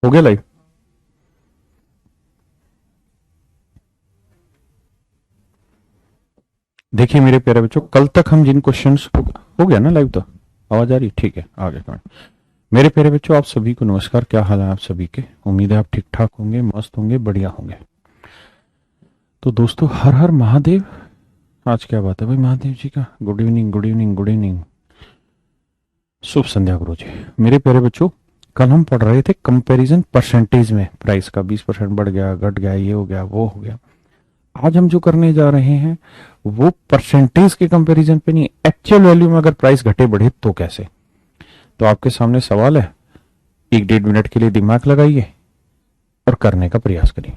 हो गया लाइव। देखिए मेरे प्यारे बच्चों, कल तक हम जिन क्वेश्चंस हो गया ना लाइव, तो आवाज आ रही? ठीक है, आ गया। मेरे प्यारे बच्चों, आप सभी को नमस्कार। क्या हाल है आप सभी के? उम्मीद है आप ठीक ठाक होंगे, मस्त होंगे, बढ़िया होंगे। तो दोस्तों, हर हर महादेव। आज क्या बात है भाई महादेव जी का? Good evening, good evening, good evening. शुभ संध्या गुरु जी। मेरे प्यारे बच्चों, कल हम पढ़ रहे थे कंपैरिजन परसेंटेज में, प्राइस का 20% बढ़ गया, घट गया, ये हो गया, वो हो गया। आज हम जो करने जा रहे हैं वो परसेंटेज के कंपैरिजन पे नहीं, एक्चुअल वैल्यू में अगर प्राइस घटे बढ़े तो कैसे। तो आपके सामने सवाल है, 1-1.5 मिनट के लिए दिमाग लगाइए और करने का प्रयास करिए।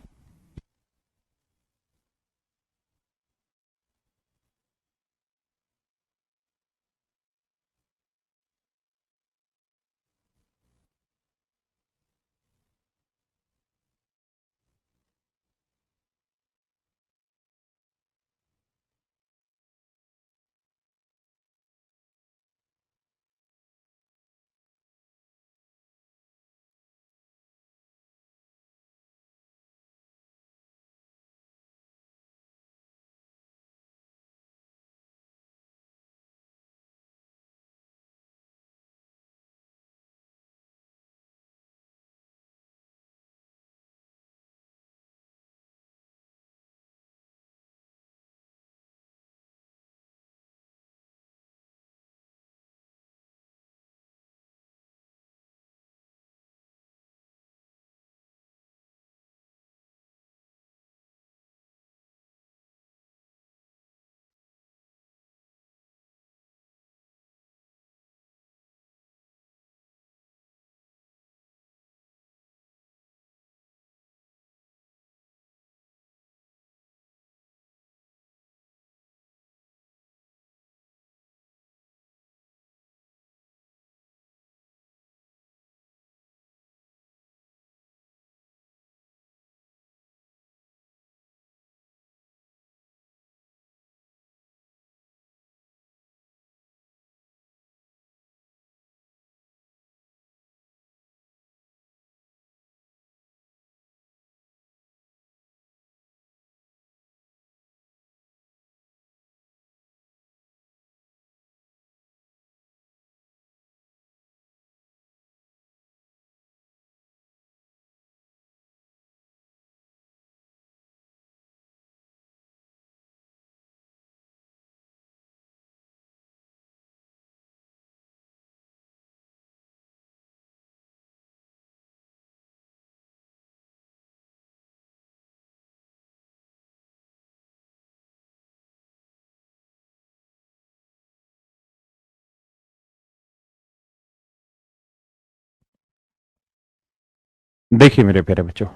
देखिए मेरे प्यारे बच्चों,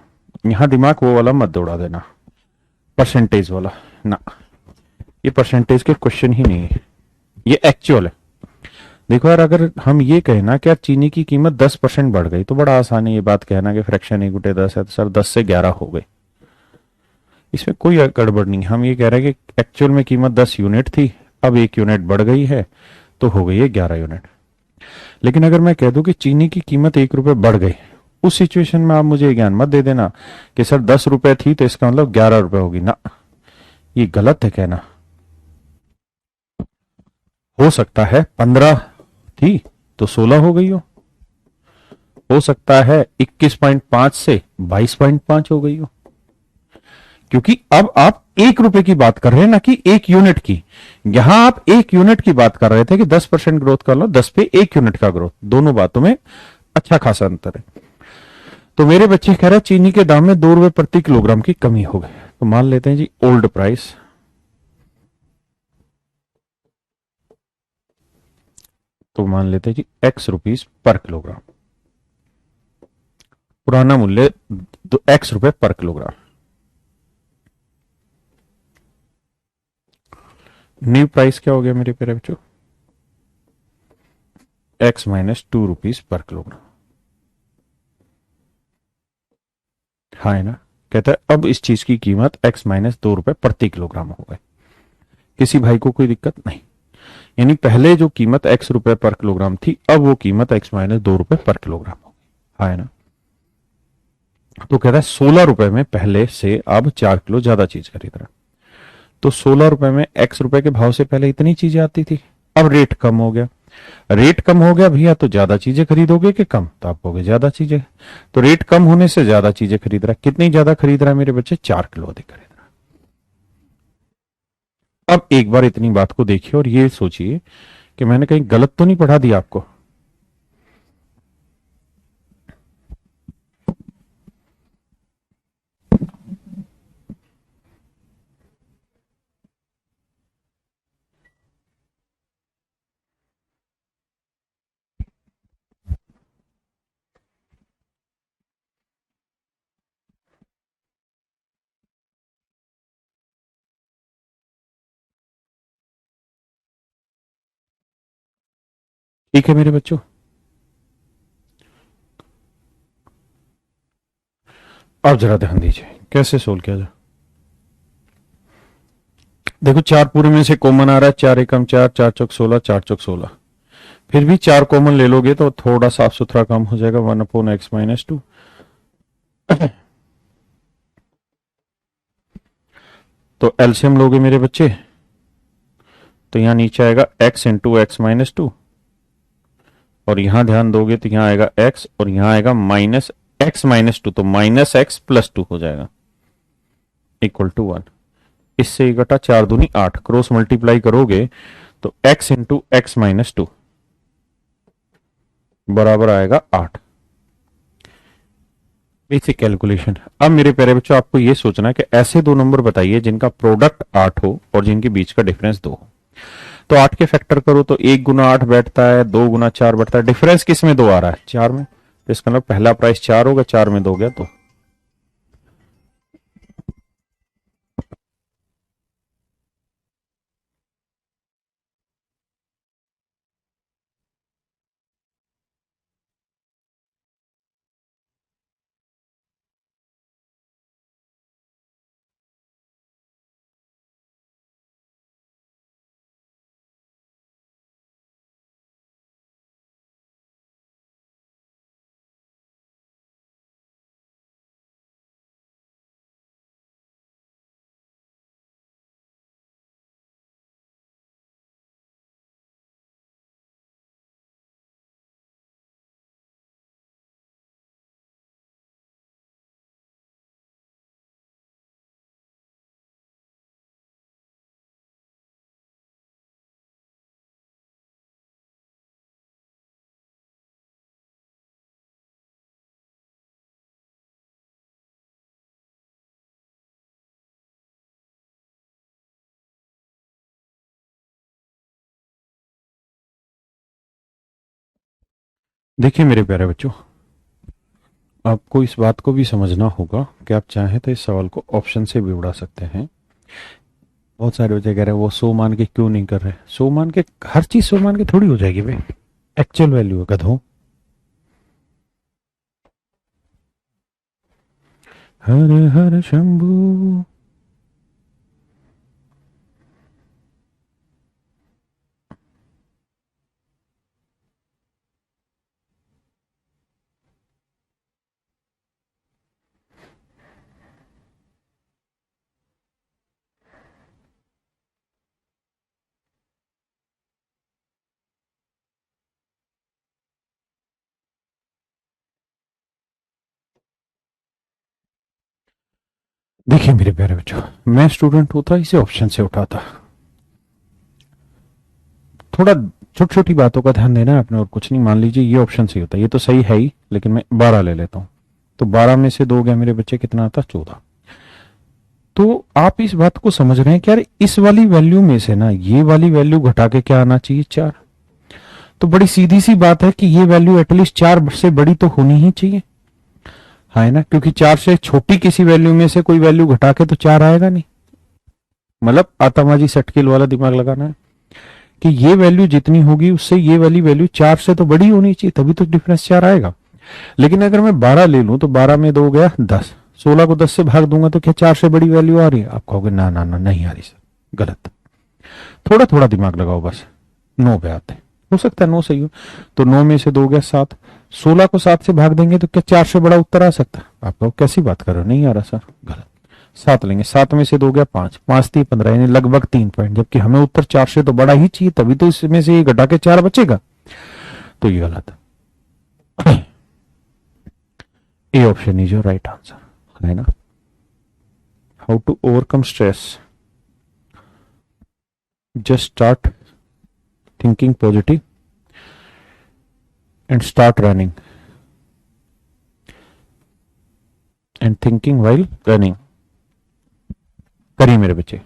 यहां दिमाग वो वाला मत दौड़ा देना, परसेंटेज वाला ना। ये परसेंटेज के क्वेश्चन ही नहीं है, ये एक्चुअल है। देखो यार, अगर हम ये कहें ना कि यार चीनी की कीमत 10% बढ़ गई, तो बड़ा आसान है ये बात कहना कि फ्रैक्शन 1/10 है, तो सर 10 से 11 हो गई। इसमें कोई गड़बड़ नहीं। हम ये कह रहे हैं कि एक्चुअल में कीमत 10 यूनिट थी, अब 1 यूनिट बढ़ गई है, तो हो गई है 11 यूनिट। लेकिन अगर मैं कह दूं कि चीनी की कीमत 1 रुपए बढ़ गई, उस सिचुएशन में आप मुझे ये ज्ञान मत दे देना कि सर 10 रुपए थी तो इसका मतलब 11 रुपए होगी ना। ये गलत है कहना। हो सकता है 15 थी तो 16 हो गई हो सकता है 21.5 से 22.5 हो गई हो। क्योंकि अब आप 1 रुपए की बात कर रहे हैं ना कि 1 यूनिट की। यहां आप 1 यूनिट की बात कर रहे थे कि 10% ग्रोथ कर लो, 10 पे 1 यूनिट का ग्रोथ, दोनों बातों में अच्छा खासा अंतर है। तो मेरे बच्चे कह रहे हैं चीनी के दाम में 2 रुपए प्रति किलोग्राम की कमी हो गई। तो मान लेते हैं जी ओल्ड प्राइस, तो मान लेते हैं जी x रुपीज पर किलोग्राम, पुराना मूल्य x रुपए पर किलोग्राम। न्यू प्राइस क्या हो गया मेरे प्यारे बच्चों? x minus 2 rupees per kilogram. हाँ है ना? कहता है अब इस चीज की कीमत x माइनस 2 रुपए प्रति किलोग्राम हो गई। किसी भाई को कोई दिक्कत नहीं? यानी पहले जो कीमत x रुपए पर किलोग्राम थी, अब वो कीमत x माइनस 2 रुपए पर किलोग्राम हो गई। हाँ है ना? तो कहता है 16 रुपए में पहले से अब 4 किलो ज्यादा चीज खरीद रहा है। तो 16 रुपए में एक्स रुपए के भाव से पहले इतनी चीजें आती थी, अब रेट कम हो गया। रेट कम हो गया भैया, तो ज्यादा चीजें खरीदोगे कि कम? तो आप कहोगे ज्यादा चीजें। तो रेट कम होने से ज्यादा चीजें खरीद रहा है। कितनी ज्यादा खरीद रहा है मेरे बच्चे? 4 किलो अधिक खरीद रहा है। अब एक बार इतनी बात को देखिए और ये सोचिए कि मैंने कहीं गलत तो नहीं पढ़ा दिया आपको। ठीक है मेरे बच्चों, अब जरा ध्यान दीजिए कैसे सोल्व किया जाए। देखो, चार पूरे में से कॉमन आ रहा है, 4 एकम 4, 4 चौक 16, 4 चौक 16। फिर भी 4 कॉमन ले लोगे तो थोड़ा साफ सुथरा काम हो जाएगा, 1/(x - 2)। तो एलसीएम लोगे मेरे बच्चे, तो यहां नीचे आएगा x × (x - 2)। और यहां ध्यान दोगे तो यहां आएगा x और यहां आएगा -(x - 2)। तो -x+2 हो जाएगा = 1। इससे घटा 4 दूनी 8, क्रॉस मल्टीप्लाई करोगे तो x × (x - 2) बराबर आएगा 8। Basic calculation. अब मेरे प्यारे बच्चों, आपको यह सोचना है कि ऐसे दो नंबर बताइए जिनका प्रोडक्ट 8 हो और जिनके बीच का डिफरेंस 2 हो। तो 8 के फैक्टर करो तो 1 × 8 बैठता है, 2 × 4 बैठता है। डिफरेंस किस में 2 आ रहा है? 4 में। तो इसका मतलब पहला प्राइस 4 होगा, 4 में 2 गया तो। देखिए मेरे प्यारे बच्चों, आपको इस बात को भी समझना होगा कि आप चाहें तो इस सवाल को ऑप्शन से भी उड़ा सकते हैं। बहुत सारे बच्चे कह रहे हैं वो 100 मान के क्यों नहीं कर रहे? 100 मान के, हर चीज 100 मान के थोड़ी हो जाएगी भाई। एक्चुअल वैल्यू है गधों। हर हर शंभू। देखिए मेरे प्यारे बच्चों, मैं स्टूडेंट होता इसे ऑप्शन से उठाता। थोड़ा छोटी छोटी बातों का ध्यान देना है आपने और कुछ नहीं। मान लीजिए ये ऑप्शन सही होता है, ये तो सही है ही, लेकिन मैं 12 ले लेता हूं। तो 12 में से 2 गया मेरे बच्चे, कितना आता? 14। तो आप इस बात को समझ रहे हैं कि यार इस वाली वैल्यू में से ना ये वाली वैल्यू घटा के क्या आना चाहिए? 4। तो बड़ी सीधी सी बात है कि ये वैल्यू एटलीस्ट 4 से बड़ी तो होनी ही चाहिए, है ना? क्योंकि 4 से छोटी किसी वैल्यू में से कोई वैल्यू घटा के तो 4 आएगा नहीं। मतलब आतामाजी सटकिल वाला दिमाग लगाना है कि ये वैल्यू जितनी होगी उससे ये वाली वैल्यू 4 से तो बड़ी होनी चाहिए, तभी तो डिफरेंस 4 आएगा। लेकिन अगर मैं 12 ले लूं तो 12 में 2 गया 10, 16 को 10 से भाग दूंगा तो क्या 4 से बड़ी वैल्यू आ रही है? आप कहोगे ना ना ना, नहीं आ रही सर, गलत। थोड़ा थोड़ा दिमाग लगाओ बस। 9 पे आते हैं, हो सकता है 9 सही हो। तो 9 में से 2 गया 7, 16 को 7 से भाग देंगे तो क्या 4 से बड़ा उत्तर आ सकता है? आप लोग कैसी बात कर रहे हो? नहीं आ रहा सर, गलत। 7 लेंगे, 7 में से 2 गया 5, 5 3 15, यानी लगभग 3 पॉइंट, जबकि हमें उत्तर 4 से तो बड़ा ही चाहिए, तभी तो इसमें से ये घटा के 4 बचेगा, तो ये गलत है। A option is your right answer, है ना। How to overcome stress? Just start thinking positive and start running and thinking while running। करिए मेरे बच्चे।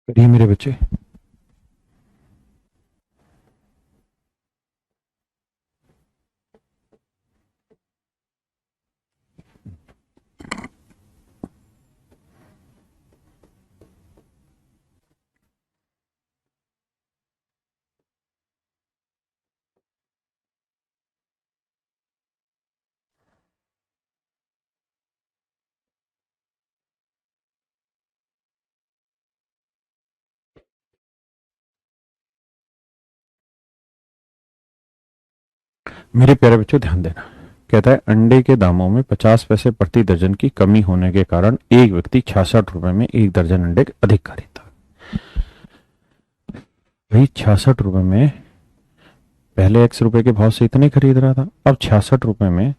करिए मेरे बच्चे। मेरे प्यारे बच्चों ध्यान देना। कहता है अंडे के दामों में 50 पैसे प्रति दर्जन की कमी होने के कारण एक व्यक्ति 66 रुपए में एक दर्जन अंडे अधिक खरीदता। भाई 66 रुपए में पहले x रुपए के भाव से इतने खरीद रहा था, अब 66 रुपए में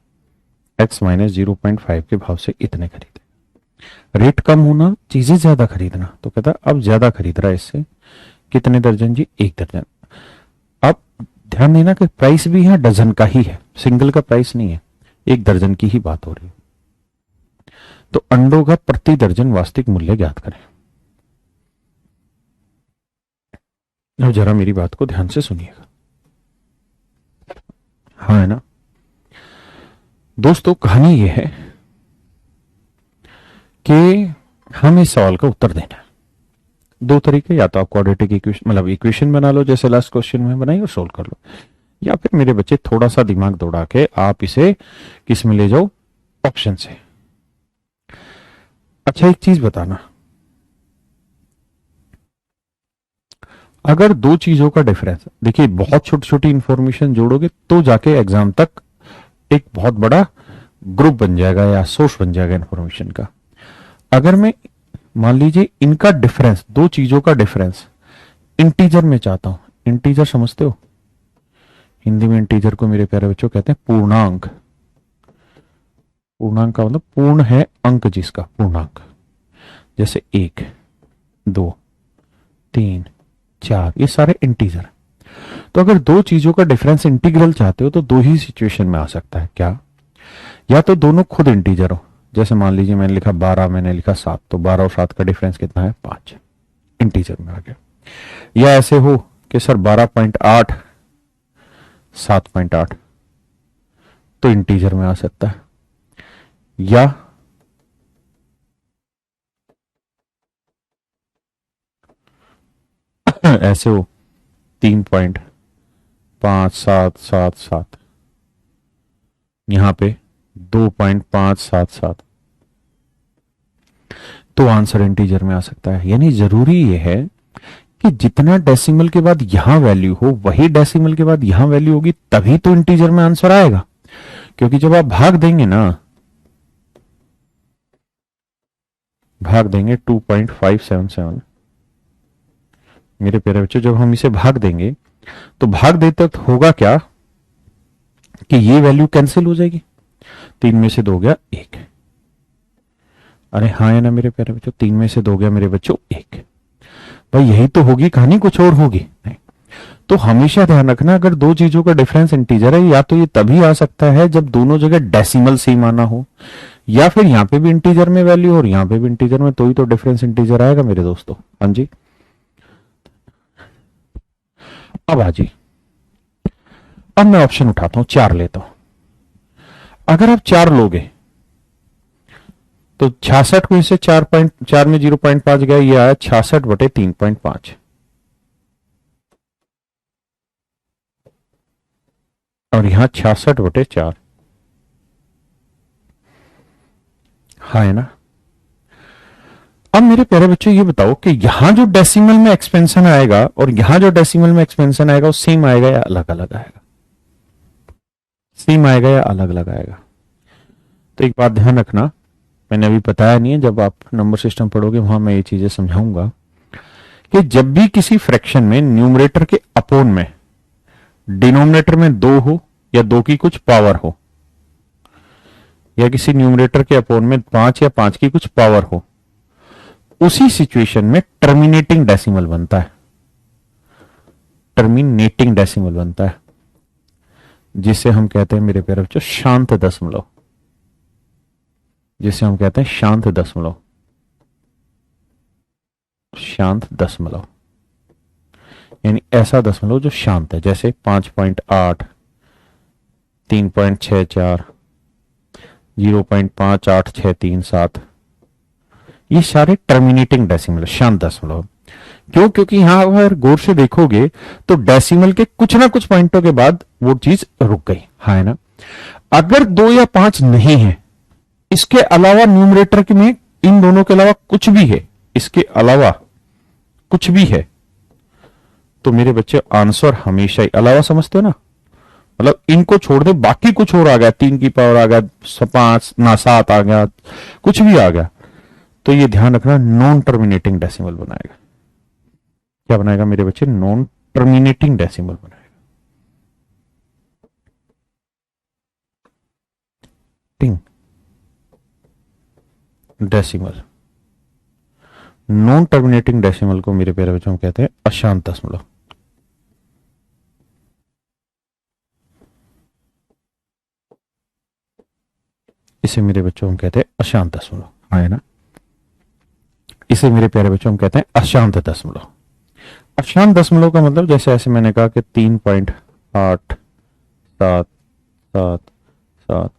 x माइनस 0.5 के भाव से इतने खरीदे। रेट कम होना, चीजें ज्यादा खरीदना, तो कहता है अब ज्यादा खरीद रहा है इससे। कितने दर्जन जी? एक दर्जन। अब ध्यान देना कि प्राइस भी यहाँ डजन का ही है, सिंगल का प्राइस नहीं है, एक दर्जन की ही बात हो रही है। तो अंडों का प्रति दर्जन वास्तविक मूल्य ज्ञात करें। अब जरा मेरी बात को ध्यान से सुनिएगा, हाँ है ना दोस्तों। कहानी यह है कि हमें इस सवाल का उत्तर देना है। दो तरीके, या तो आप क्वाड्रेटिक इक्वेशन मतलब इक्वेशन बना लो जैसे लास्ट क्वेश्चन में बनाई और सोल्व कर लो, या फिर मेरे बच्चे थोड़ा सा दिमाग दौड़ा के आप इसे किस में ले जाओ? ऑप्शन से। अच्छा एक चीज बताना, अगर दो चीजों का डिफरेंस, देखिए बहुत छोटी छोटी इंफॉर्मेशन जोड़ोगे तो जाके एग्जाम तक एक बहुत बड़ा ग्रुप बन जाएगा या सोर्स बन जाएगा इंफॉर्मेशन का। अगर मैं मान लीजिए इनका डिफरेंस, दो चीजों का डिफरेंस इंटीजर में चाहता हूं, इंटीजर समझते हो? हिंदी में इंटीजर को मेरे प्यारे बच्चों कहते हैं पूर्णांक। पूर्णांक का मतलब पूर्ण है अंक जिसका, पूर्णांक। जैसे 1 2 3 4, ये सारे इंटीजर। तो अगर दो चीजों का डिफरेंस इंटीग्रल चाहते हो तो दो ही सिचुएशन में आ सकता है। क्या? या तो दोनों खुद इंटीजर हो, जैसे मान लीजिए मैंने लिखा 12, मैंने लिखा 7, तो 12 और 7 का डिफरेंस कितना है? 5, इंटीजर में आ गया। या ऐसे हो कि सर 12.8 7.8, तो इंटीजर में आ सकता है। या ऐसे हो 3.5777, यहां पे 2.577, तो आंसर इंटीजर में आ सकता है। यानी जरूरी यह है कि जितना डेसिमल के बाद यहां वैल्यू हो वही डेसिमल के बाद यहां वैल्यू होगी, तभी तो इंटीजर में आंसर आएगा। क्योंकि जब आप भाग देंगे ना, भाग देंगे 2.577, मेरे प्यारे बच्चों, जब हम इसे भाग देंगे तो भाग देते वक्त होगा क्या कि ये वैल्यू कैंसिल हो जाएगी। 3 में से 2 गया 1। अरे हाँ है ना मेरे प्यारे बच्चों, 3 में से 2 गया मेरे बच्चों 1। भाई यही तो होगी कहानी, कुछ और होगी नहीं। तो हमेशा ध्यान रखना, अगर दो चीजों का डिफरेंस इंटीजर है, या तो ये तभी आ सकता है जब दोनों जगह डेसिमल सेम आना हो, या फिर यहां पे भी इंटीजर में वैल्यू और यहां पे भी इंटीजर में, तो ही तो डिफरेंस इंटीजर आएगा मेरे दोस्तों। हाँ जी, अब जी, अब मैं ऑप्शन उठाता हूं, 4 लेता हूं। अगर आप 4 लोगे तो 66 को इससे 4.4 में 0.5 गया, ये आया 66/3.5, और यहां 66/4। हाँ है ना। अब मेरे प्यारे बच्चों ये बताओ कि यहां जो डेसिमल में एक्सपेंशन आएगा और यहां जो डेसिमल में एक्सपेंशन आएगा वो सेम आएगा या अलग अलग आएगा? सेम आएगा या अलग अलग आएगा? तो एक बात ध्यान रखना, मैंने अभी बताया नहीं है, जब आप नंबर सिस्टम पढ़ोगे वहां मैं ये चीजें समझाऊंगा कि जब भी किसी फ्रैक्शन में न्यूमरेटर के अपोन में डिनोमिनेटर में 2 हो या 2 की कुछ पावर हो, या किसी न्यूमरेटर के अपोन में 5 या 5 की कुछ पावर हो, उसी सिचुएशन में टर्मिनेटिंग डेसिमल बनता है। टर्मिनेटिंग डेसिमल बनता है, जिसे हम कहते हैं मेरे प्यारे बच्चों शांत दशमलव, जिसे हम कहते हैं शांत दशमलव। शांत दशमलव यानी ऐसा दशमलव जो शांत है, जैसे 5.8, 3.64, 0.58637, ये सारे टर्मिनेटिंग डेसिमल, शांत दशमलव। क्यों? क्योंकि यहां अगर गौर से देखोगे तो डेसिमल के कुछ ना कुछ पॉइंटों के बाद वो चीज रुक गई। हाँ है ना। अगर 2 या 5 नहीं है, इसके अलावा न्यूमरेटर के में इन दोनों के अलावा कुछ भी है, इसके अलावा कुछ भी है, तो मेरे बच्चे आंसर हमेशा ही अलावा समझते हो ना, मतलब इनको छोड़ दे बाकी कुछ और आ गया, 3 की पावर आ गया, 5 ना 7 आ गया, कुछ भी आ गया, तो ये ध्यान रखना नॉन टर्मिनेटिंग डेसिमल बनाएगा। क्या बनाएगा मेरे बच्चे? नॉन टर्मिनेटिंग डेसिमल बनाएगा। डेसिमल, नॉन टर्मिनेटिंग डेसिमल को मेरे प्यारे बच्चों कहते हैं अशांत दशमलव। इसे मेरे बच्चों हम कहते हैं अशांत दशमलव। हाँ है ना। इसे मेरे प्यारे बच्चों हम कहते हैं अशांत दशमलव। अशांत दशमलव का मतलब जैसे ऐसे मैंने कहा कि 3.87777,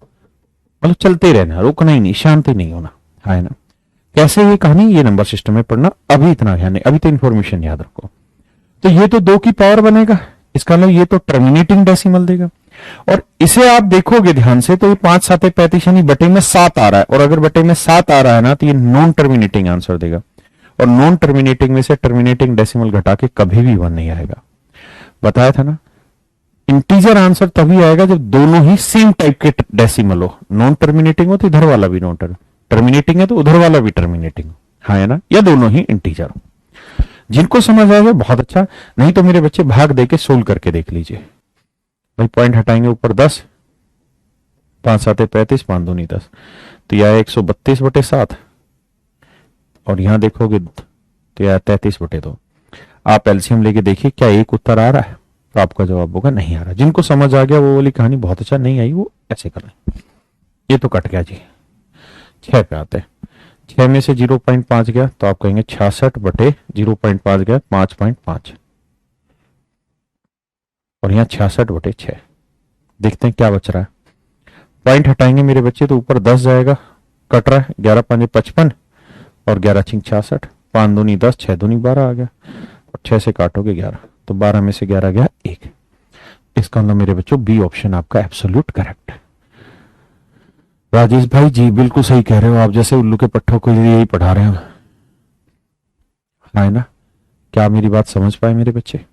मतलब चलते ही रहना, रुकना ही नहीं, शांति नहीं होना। है ना। कैसे ये कहानी, ये नंबर सिस्टम में पढ़ना, अभी इतना ध्यान नहीं, अभी तो इंफॉर्मेशन याद रखो। तो ये तो 2 की पावर बनेगा, इसका मतलब ये तो टर्मिनेटिंग डेसिमल देगा। और इसे आप देखोगे ध्यान से तो ये 5 7 35 यानी बटे में 7 आ रहा है, और अगर बटे में 7 आ रहा है ना तो ये नॉन टर्मिनेटिंग आंसर देगा। और नॉन टर्मिनेटिंग में से टर्मिनेटिंग डेसिमल घटा के कभी भी 1 नहीं आएगा, बताया था ना। इंटीजर आंसर तभी आएगा जब दोनों ही सेम टाइप के डेसिमल हो। नॉन टर्मिनेटिंग हो तो इधर वाला भी नॉन टर्मिनेटिंग है तो उधर वाला भी टर्मिनेटिंग हो। हाँ है ना। या दोनों ही इंटीजर हो। जिनको समझ आएगा बहुत अच्छा, नहीं तो मेरे बच्चे भाग दे के सोल्व करके देख लीजिए। भाई पॉइंट हटाएंगे ऊपर 10, 5 7 35, 5 2 10, तो यह 132/7, और यहां देखोगे तो यह 33/2, आप एलसीएम लेके देखिए क्या एक उत्तर आ रहा है, तो आपका जवाब होगा नहीं आ रहा। जिनको समझ आ गया वो वाली कहानी बहुत अच्छा, नहीं आई वो ऐसे कर लें। ये तो कट गया जी। 6 पे आते हैं। 6 में से 0.5 गया तो आप कहेंगे 66 बटे 0.5 गया 5.5, और यहाँ 66/6। देखते हैं क्या बच रहा है। पॉइंट हटाएंगे मेरे बच्चे तो ऊपर 10 जाएगा, कट रहा है। 11×5 = 55 और 11×6 = 66। 5×2 = 10, 6×2 = 12 आ गया, और 6 से काटोगे 11, तो 12 में से 11 गया 1। इसका मतलब मेरे बच्चों बी ऑप्शन आपका एब्सोल्यूट करेक्ट है। राजेश भाई जी बिल्कुल सही कह रहे हो, आप जैसे उल्लू के पट्टों के लिए यही पढ़ा रहे हो, है ना? क्या मेरी बात समझ पाए मेरे बच्चे?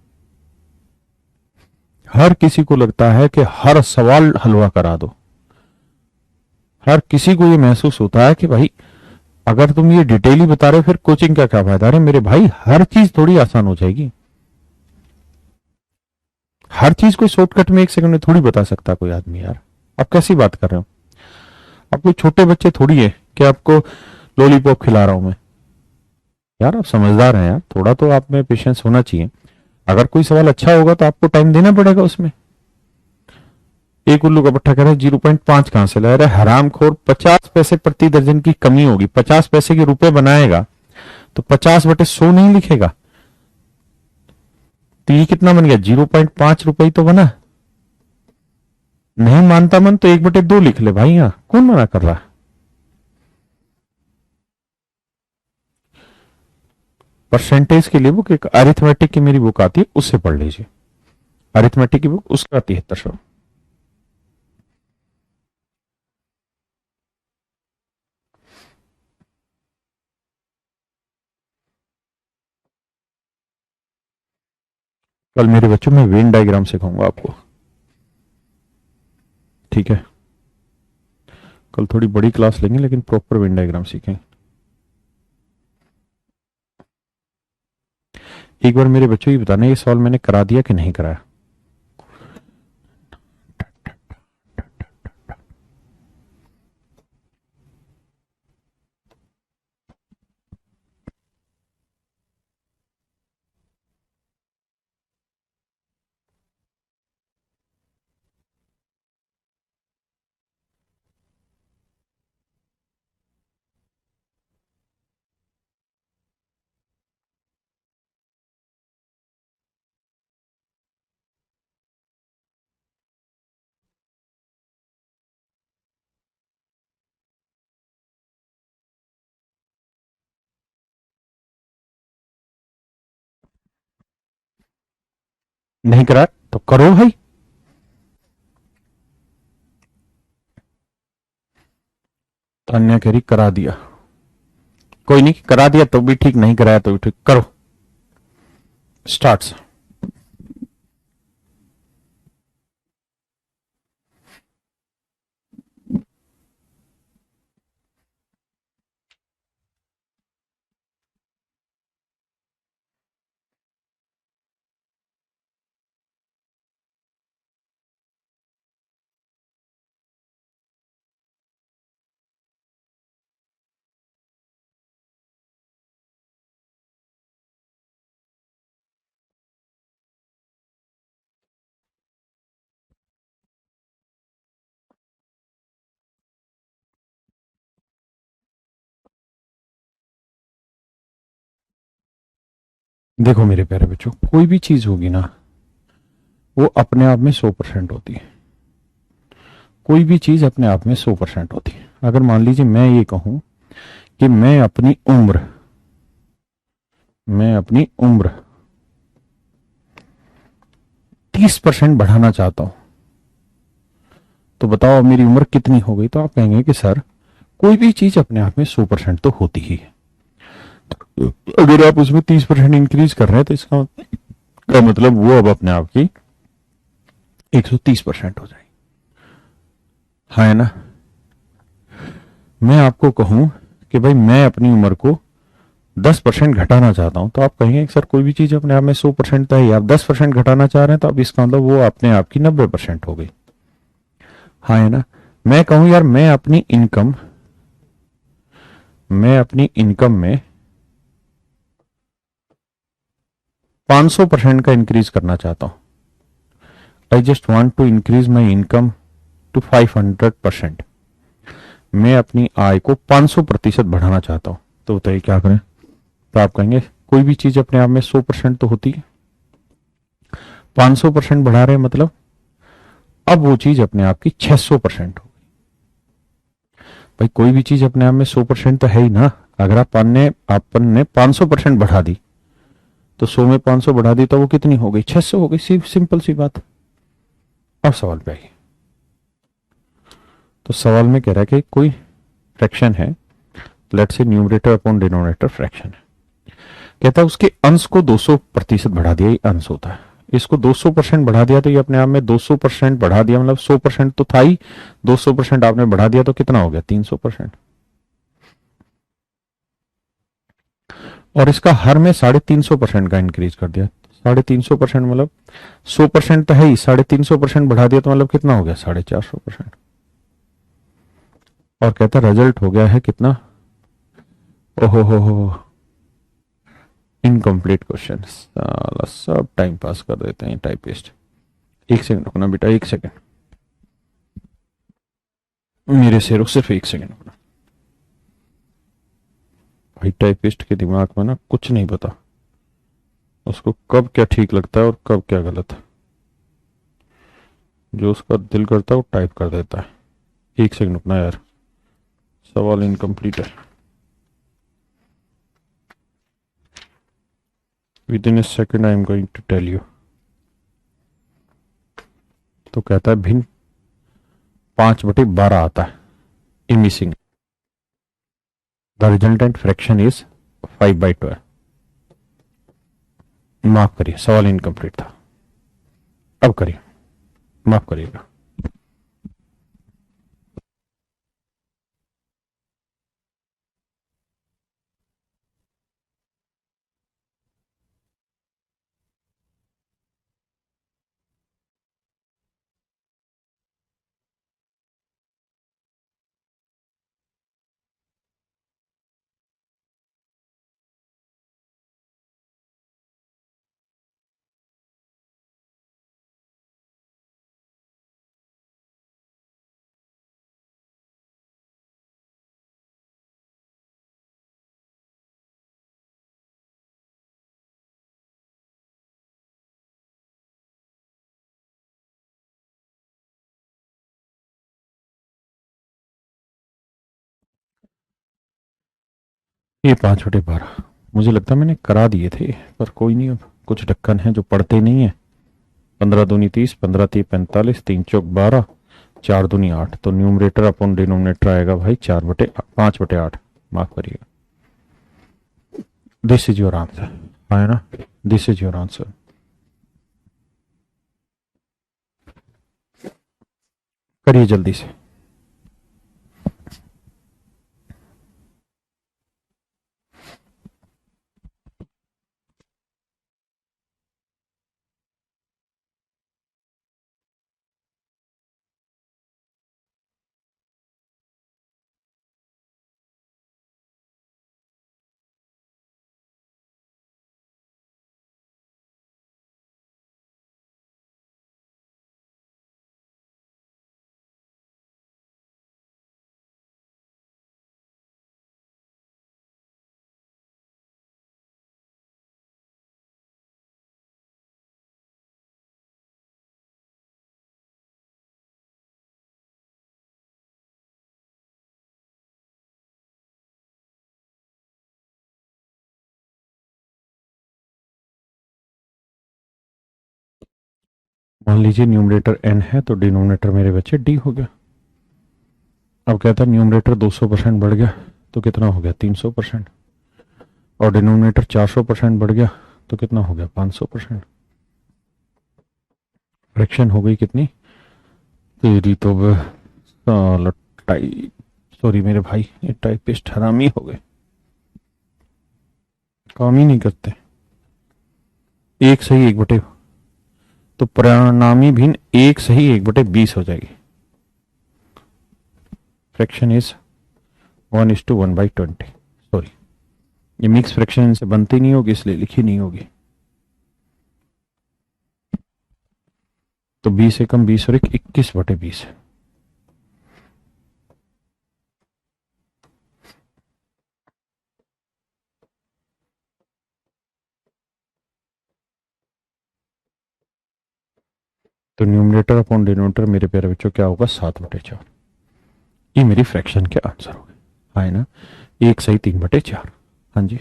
हर किसी को लगता है कि हर सवाल हलवा करा दो। हर किसी को ये महसूस होता है कि भाई अगर तुम ये डिटेल ही बता रहे हो फिर कोचिंग का क्या फायदा? अरे मेरे भाई हर चीज थोड़ी आसान हो जाएगी। हर चीज कोई शॉर्टकट में 1 सेकंड में थोड़ी बता सकता कोई आदमी। यार आप कैसी बात कर रहे हो? आप कोई छोटे बच्चे थोड़ी है कि आपको लॉलीपॉप खिला रहा हूं मैं। यार आप समझदार हैं यार, थोड़ा तो आप में पेशेंस होना चाहिए। अगर कोई सवाल अच्छा होगा तो आपको टाइम देना पड़ेगा उसमें। एक उल्लू का पट्टा कह रहा है 0.5 कहां से लाया? रहा है हरामखोर। 50 पैसे प्रति दर्जन की कमी होगी, 50 पैसे के रुपए बनाएगा तो 50/100 नहीं लिखेगा, तो ये कितना बन गया? 0.5 रुपए तो बना। नहीं मानता मन तो 1/2 लिख ले भाई, यहां कौन मना कर रहा? परसेंटेज के लिए बुक, एक अरिथमेटिक की मेरी बुक आती है उससे पढ़ लीजिए। अरिथमेटिक की बुक उसका 7300। कल मेरे बच्चों में वेन डायग्राम सिखाऊंगा आपको, ठीक है? कल थोड़ी बड़ी क्लास लेंगे लेकिन प्रॉपर वेन डायग्राम सीखेंगे। एक बार मेरे बच्चों ये बताना, ये सवाल मैंने करा दिया कि नहीं कराया? नहीं कराया तो करो भाई। तान्या कह रही करा दिया। कोई नहीं, करा दिया तो भी ठीक, नहीं कराया तो भी ठीक। करो, स्टार्ट। देखो मेरे प्यारे बच्चों, कोई भी चीज होगी ना वो अपने आप में 100% होती है। कोई भी चीज अपने आप में 100% होती है। अगर मान लीजिए मैं ये कहूं कि मैं अपनी उम्र 30% बढ़ाना चाहता हूं, तो बताओ मेरी उम्र कितनी हो गई? तो आप कहेंगे कि सर कोई भी चीज अपने आप में 100% तो होती ही है। तो अगर आप उसमें 30% इंक्रीज कर रहे हैं तो इसका का मतलब वो अब अपने आप की 130% हो जाएगी, है ना? मैं आपको कहूं कि भाई मैं अपनी उम्र को 10% घटाना चाहता हूं, तो आप कहेंगे सर कोई भी चीज अपने आप में 100% तो है, आप 10% घटाना चाह रहे हैं तो अब इसका मतलब वो अपने आप की 90% हो गई, हाँ है ना? मैं कहूं यार मैं अपनी इनकम में 500% का इंक्रीज करना चाहता हूं। I just want to increase my income to 500%। मैं अपनी आय को 500% बढ़ाना चाहता हूं। तो बताइए क्या करें। तो आप कहेंगे कोई भी चीज अपने आप में 100% तो होती है, 500% बढ़ा रहे मतलब अब वो चीज अपने आप की 600% हो। भाई कोई भी चीज अपने आप में 100% तो है ही ना। अगर अपन ने 500% बढ़ा दी तो 100 में 500 बढ़ा दी तो वो कितनी हो गई, 600 हो गई। सिंपल सी बात। अब सवाल पे आइए। तो सवाल में कह रहा है कि कोई फ्रैक्शन है, let's say numerator upon denominator fraction है। कहता है उसके अंश को 200% बढ़ा दिया, ये अंश होता है। इसको 200% बढ़ा दिया तो ये अपने आप में 200% बढ़ा दिया, मतलब 100% तो था ही, 200% आपने बढ़ा दिया तो कितना हो गया, 300%। और इसका हर में 350% का इंक्रीज कर दिया। 350% मतलब 100% तो है ही, 350% बढ़ा दिया तो मतलब कितना हो गया, 450%। और कहता रिजल्ट हो गया है कितना, ओहो हो, इनकम्प्लीट क्वेश्चन। साला सब टाइम पास कर देते हैं टाइपिस्ट। एक सेकंड रुकना बेटा, एक सेकंड, मेरे से रुक, सिर्फ एक सेकंड रुकना। भाई टाइपिस्ट के दिमाग में ना कुछ नहीं पता, उसको कब क्या ठीक लगता है और कब क्या गलत है। जो उसका दिल करता है वो टाइप कर देता है। एक सेकंड रुकना यार, सवाल इनकम्प्लीट है। With in a second I am going to tell you. तो कहता है भिन्न 5/12 आता है in missing. The resultant fraction is 5/12। माफ करिए, सवाल इनकम्प्लीट था। अब करिए, माफ करिएगा। ये 5/12 मुझे लगता है मैंने करा दिए थे, पर कोई नहीं। अब कुछ ढक्कन है जो पढ़ते नहीं है। 15 दूनी 30, 15 × 3 = 45, 3 × 4 = 12, 4 दूनी 8। तो न्यूमरेटर अपॉन डिनोमिनेटर आएगा भाई 5/8। माफ करिएगा। दिस इज योर आंसर, है ना। This is your answer. करिए जल्दी से। मान लीजिए न्यूमरेटर n है तो डिनोमिनेटर मेरे बच्चे d हो गया। अब कहता है न्यूमरेटर 200% बढ़ गया तो कितना हो गया, 300%। और डिनोमिनेटर 400% बढ़ गया तो कितना हो गया, 500%। फ्रैक्शन हो गई कितनी, तेरी तो साला टाइप, सॉरी मेरे भाई, ये टाइपिस्ट हरामी हो गए, काम ही नहीं करते। एक सही 1/, तो परिणामी भिन्न 1 सही 1/20 हो जाएगी। Fraction is 1:1/20। सॉरी, ये मिक्स फ्रैक्शन इनसे बनती नहीं होगी इसलिए लिखी नहीं होगी। तो 20 एकम 20 और 21/20 है। तो न्यूमरेटर अपॉन डिनोमिनेटर मेरे प्यारे बच्चों क्या होगा, 7/4। ये मेरी फ्रैक्शन के आंसर हो गए, हाँ है ना, 1 सही 3/4। हाँ जी,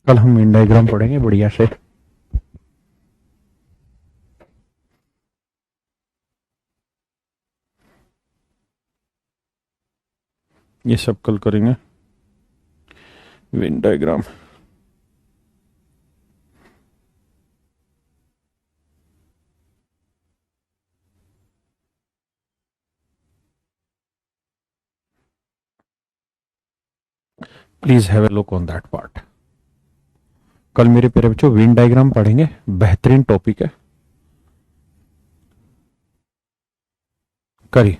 कल हम वेन डायग्राम पढ़ेंगे बढ़िया से। ये सब कल करेंगे Venn diagram. Please have a look on that part. कल मेरे प्यारे बच्चों वेन डायग्राम पढ़ेंगे, बेहतरीन टॉपिक है, करिए।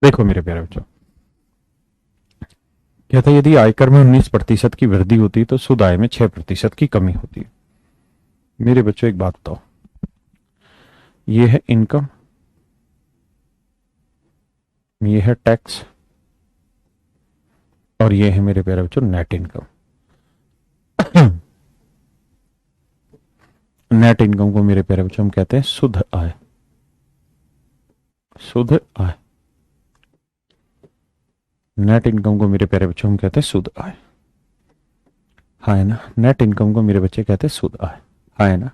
देखो मेरे प्यारे बच्चों, कहता है यदि आयकर में 19% की वृद्धि होती है तो शुद्ध आय में 6% की कमी होती है। मेरे बच्चों एक बात बताओ, ये है इनकम, ये है टैक्स, और ये है मेरे प्यारे बच्चों नेट इनकम। नेट इनकम को मेरे प्यारे बच्चों हम कहते हैं शुद्ध आय। शुद्ध आय, नेट इनकम को मेरे प्यारे बच्चों हम कहते हैं शुद्ध आय, हाँ है ना। नेट इनकम को मेरे बच्चे कहते हैं शुद्ध आय, हाँ है ना।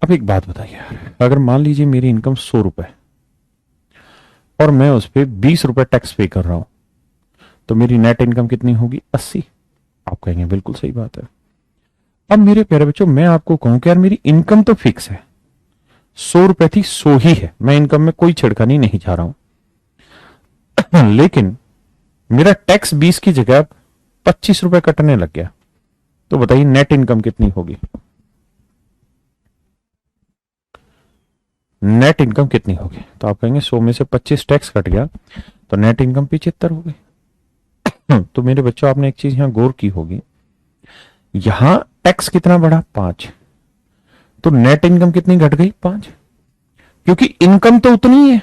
अब एक बात बताइए यार, अगर मान लीजिए मेरी इनकम 100 रुपए और मैं उस पर 20 रुपए टैक्स पे कर रहा हूं, तो मेरी नेट इनकम कितनी होगी, 80। आप कहेंगे बिल्कुल सही बात है। अब मेरे प्यारे बच्चों मैं आपको कहूं कि यार मेरी इनकम तो फिक्स है, 100 रुपए थी 100 ही है, मैं इनकम में कोई छिड़खानी नहीं चाह रहा हूं, लेकिन मेरा टैक्स 20 की जगह 25 रुपए कटने लग गया, तो बताइए नेट इनकम कितनी होगी, नेट इनकम कितनी होगी। तो आप कहेंगे 100 में से 25 टैक्स कट गया तो नेट इनकम 75 हो गई। तो मेरे बच्चों आपने एक चीज यहां गौर की होगी, यहां टैक्स कितना बढ़ा, 5, तो नेट इनकम कितनी घट गई, 5, क्योंकि इनकम तो उतनी ही है,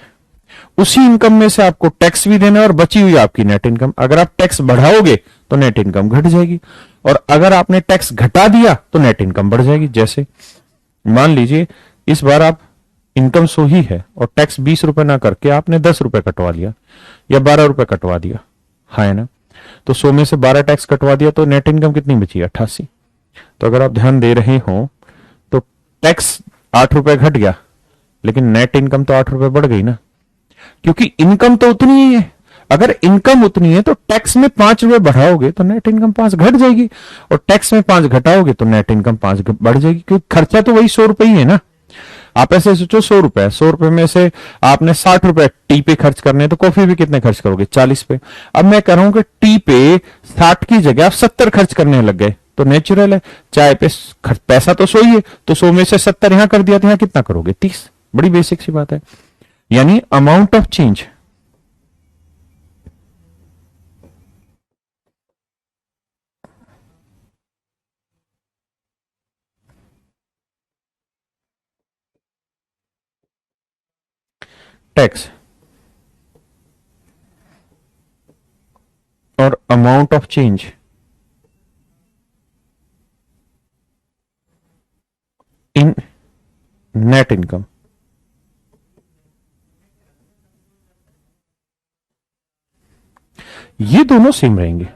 उसी इनकम में से आपको टैक्स भी देना है और बची हुई आपकी नेट इनकम। अगर आप टैक्स बढ़ाओगे तो नेट इनकम घट जाएगी, और अगर आपने टैक्स घटा दिया तो नेट इनकम बढ़ जाएगी। जैसे मान लीजिए इस बार आप इनकम 100 ही है और टैक्स 20 रुपए ना करके आपने 10 रुपए कटवा लिया या 12 रुपए कटवा दिया, हाँ है ना। तो 100 में से 12 टैक्स कटवा दिया तो नेट इनकम कितनी बची, 88। तो अगर आप ध्यान दे रहे हो तो टैक्स 8 रुपए घट गया, लेकिन नेट इनकम तो 8 रुपए बढ़ गई ना, क्योंकि इनकम तो उतनी ही है। अगर इनकम उतनी है तो टैक्स में 5 रुपए बढ़ाओगे तो नेट इनकम 5 घट जाएगी, और टैक्स में 5 घटाओगे तो नेट इनकम 5 बढ़ जाएगी, क्योंकि खर्चा तो वही 100 रुपए ही है ना। आप ऐसे सोचो 100 रुपए, 100 रुपए में से आपने 60 रुपए टी पे खर्च करने हैं, तो कॉफी पे कितने खर्च करोगे, 40 पे। अब मैं कह रहा हूं कि टी पे 60 की जगह आप 70 खर्च करने लग गए, तो नेचुरल है चाय पे पैसा तो 100 ही है, तो 100 में से 70 यहां कर दिया तो यहां कितना करोगे, 30। बड़ी बेसिक सी बात है, यानी अमाउंट ऑफ चेंज, टैक्स और amount of change in net income, ये दोनों सेम रहेंगे।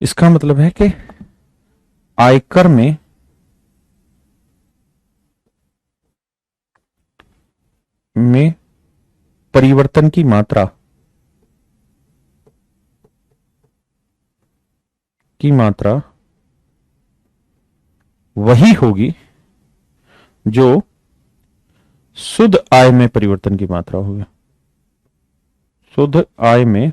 इसका मतलब है कि आयकर में परिवर्तन की मात्रा वही होगी जो शुद्ध आय में परिवर्तन की मात्रा होगी। शुद्ध आय में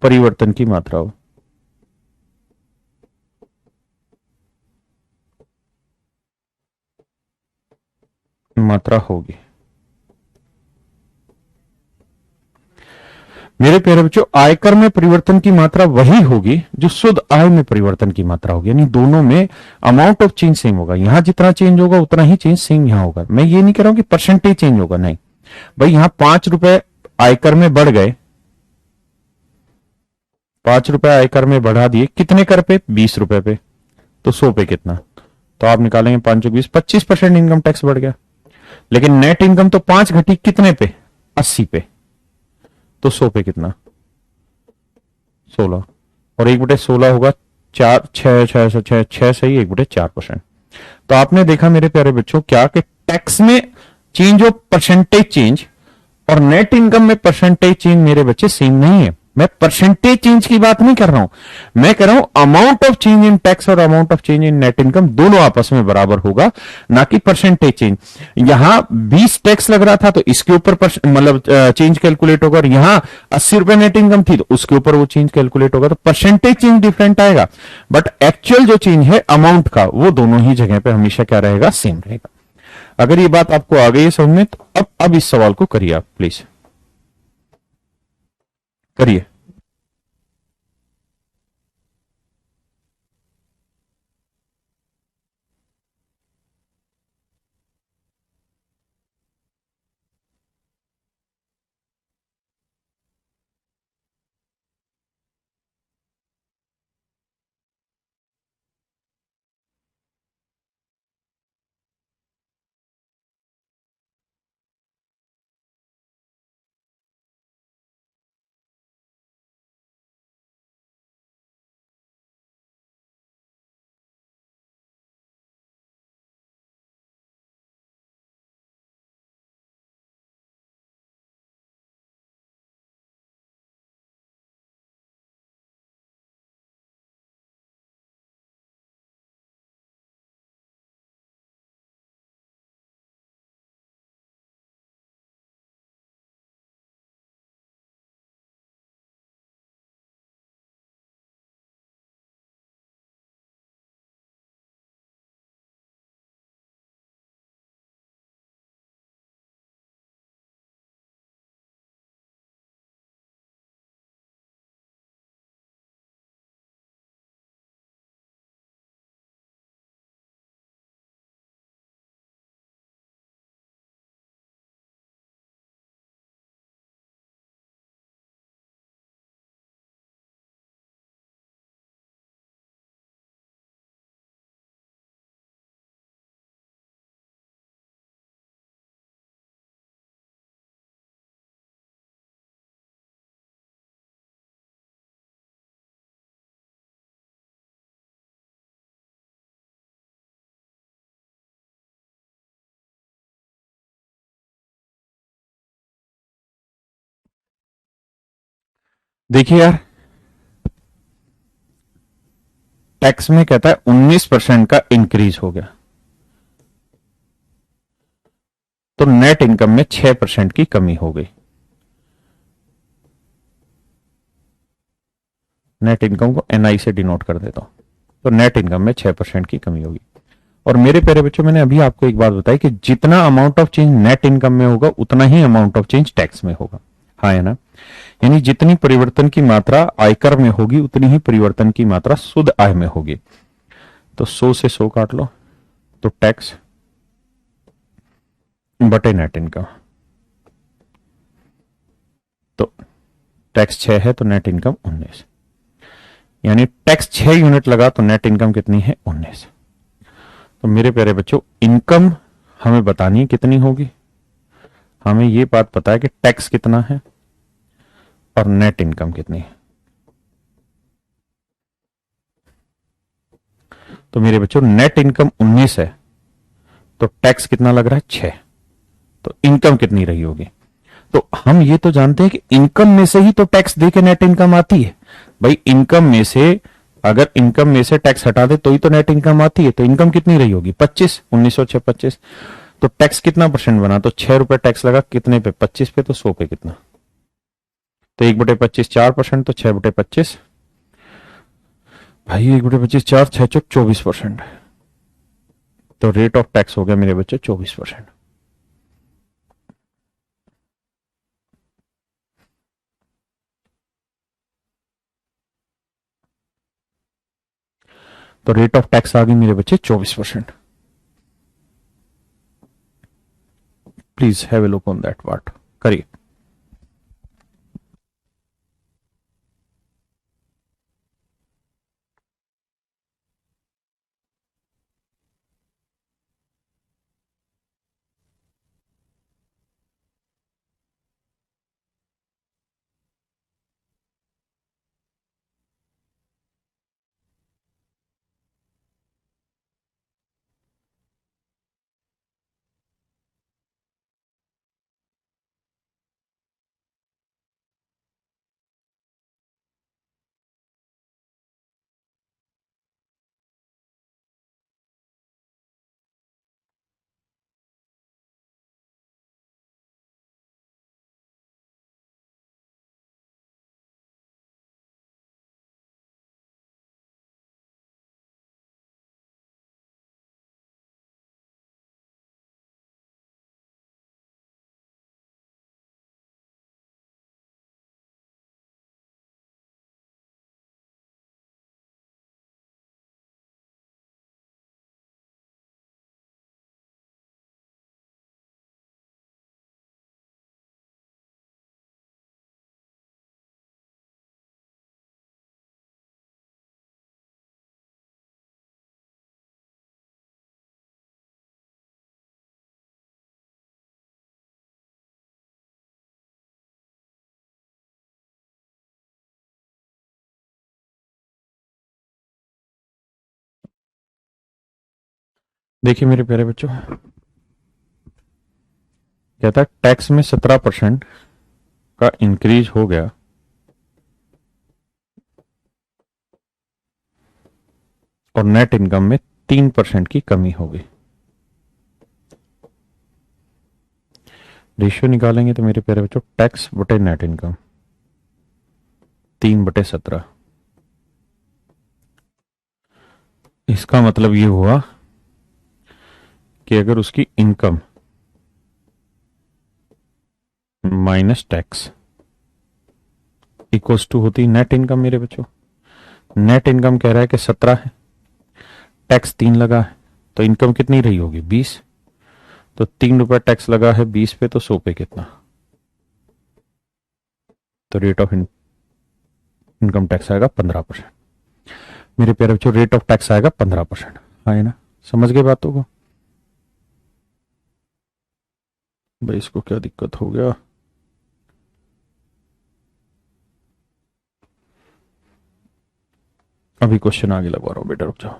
परिवर्तन की मात्रा हो, मात्रा होगी। मेरे प्यारे बच्चों, आयकर में परिवर्तन की मात्रा वही होगी जो शुद्ध आय में परिवर्तन की मात्रा होगी, यानी दोनों में अमाउंट ऑफ चेंज सेम होगा। यहां जितना चेंज होगा उतना ही चेंज सेम यहां होगा। मैं ये नहीं कह रहा हूं कि परसेंटेज चेंज होगा, नहीं भाई। यहां 5 रुपए आयकर में बढ़ गए, 5 रुपए आयकर में बढ़ा दिए, कितने कर पे? 20 रुपए पे। तो 100 पे कितना? तो आप निकालेंगे 5 20, 25% इनकम टैक्स बढ़ गया। लेकिन नेट इनकम तो 5 घटी कितने पे? 80 पे। तो 100 पे कितना? 16। और 1/16 होगा 4, 6 सही, 1/4%। तो आपने देखा मेरे प्यारे बच्चों क्या कि टैक्स में चेंज ऑफ परसेंटेज चेंज और नेट इनकम में परसेंटेज चेंज मेरे बच्चे सेम नहीं है। मैं परसेंटेज चेंज की बात नहीं कर रहा हूं, मैं कह रहा हूं amount of change in tax और amount of change in net income दोनों आपस में बराबर होगा, ना कि परसेंटेज चेंज। यहां 20 टैक्स लग रहा था तो इसके ऊपर मतलब चेंज कैलकुलेट होगा, और यहां 80 रुपए नेट इनकम थी तो उसके ऊपर वो चेंज कैलकुलेट होगा। तो परसेंटेज चेंज डिफरेंट आएगा, बट एक्चुअल जो चेंज है अमाउंट का, वो दोनों ही जगह पे हमेशा क्या रहेगा? सेम रहेगा। अगर ये बात आपको आ गई है समझ में, तो अब इस सवाल को करिए आप, प्लीज करिए। देखिए यार, टैक्स में कहता है 19% का इंक्रीज हो गया, तो नेट इनकम में 6% की कमी हो गई। नेट इनकम को एनआई से डिनोट कर देता हूं, तो नेट इनकम में 6% की कमी होगी। और मेरे प्यारे बच्चों, मैंने अभी आपको एक बात बताई कि जितना amount of change net income में होगा उतना ही अमाउंट ऑफ चेंज टैक्स में होगा, हाँ है ना। यानी जितनी परिवर्तन की मात्रा आयकर में होगी उतनी ही परिवर्तन की मात्रा शुद्ध आय में होगी। तो 100 से 100 काट लो, तो टैक्स बटे नेट इनकम, तो टैक्स 6 है तो नेट इनकम 19, यानी टैक्स 6 यूनिट लगा तो नेट इनकम कितनी है 19। तो मेरे प्यारे बच्चों, इनकम हमें बतानी है कितनी होगी, हमें यह बात पता है कि टैक्स कितना है और नेट इनकम कितनी है। तो मेरे बच्चों, नेट इनकम 19 है तो टैक्स कितना लग रहा है 6, तो इनकम कितनी रही होगी। तो हम ये तो जानते हैं कि इनकम में से ही तो टैक्स दे के नेट इनकम आती है। भाई इनकम में से, अगर इनकम में से टैक्स हटा दे तो ही तो नेट इनकम आती है। तो इनकम कितनी रही होगी 25, 1906 25। तो टैक्स कितना परसेंट बना, तो 6 रुपए टैक्स लगा कितने पे 25 पे, तो 100 पे कितना, तो 1/25 4%, तो 6/25 भाई 1/25 4 6 चौक 24%। तो रेट ऑफ टैक्स हो गया मेरे बच्चे 24%। तो रेट ऑफ टैक्स आ गई मेरे बच्चे 24%। Please have a look on that part, करिए। देखिए मेरे प्यारे बच्चों, कहता है टैक्स में 17% का इंक्रीज हो गया और नेट इनकम में 3% की कमी हो गई। रेशियो निकालेंगे तो मेरे प्यारे बच्चों, टैक्स बटे नेट इनकम 3/17। इसका मतलब ये हुआ कि अगर उसकी income minus tax equals to होती नेट इनकम, मेरे बच्चों नेट इनकम कह रहा है कि 17 है, टैक्स 3 लगा है, तो इनकम कितनी रही होगी 20। तो 3 रुपए टैक्स लगा है 20 पे, तो 100 पे कितना, तो रेट ऑफ इनकम टैक्स आएगा 15%। मेरे प्यारे बच्चों, रेट ऑफ टैक्स आएगा 15%, है ना। समझ गए बातों को। भाई इसको क्या दिक्कत हो गया। अभी क्वेश्चन आगे लगवा रहा हूं बेटा, रुक जाओ।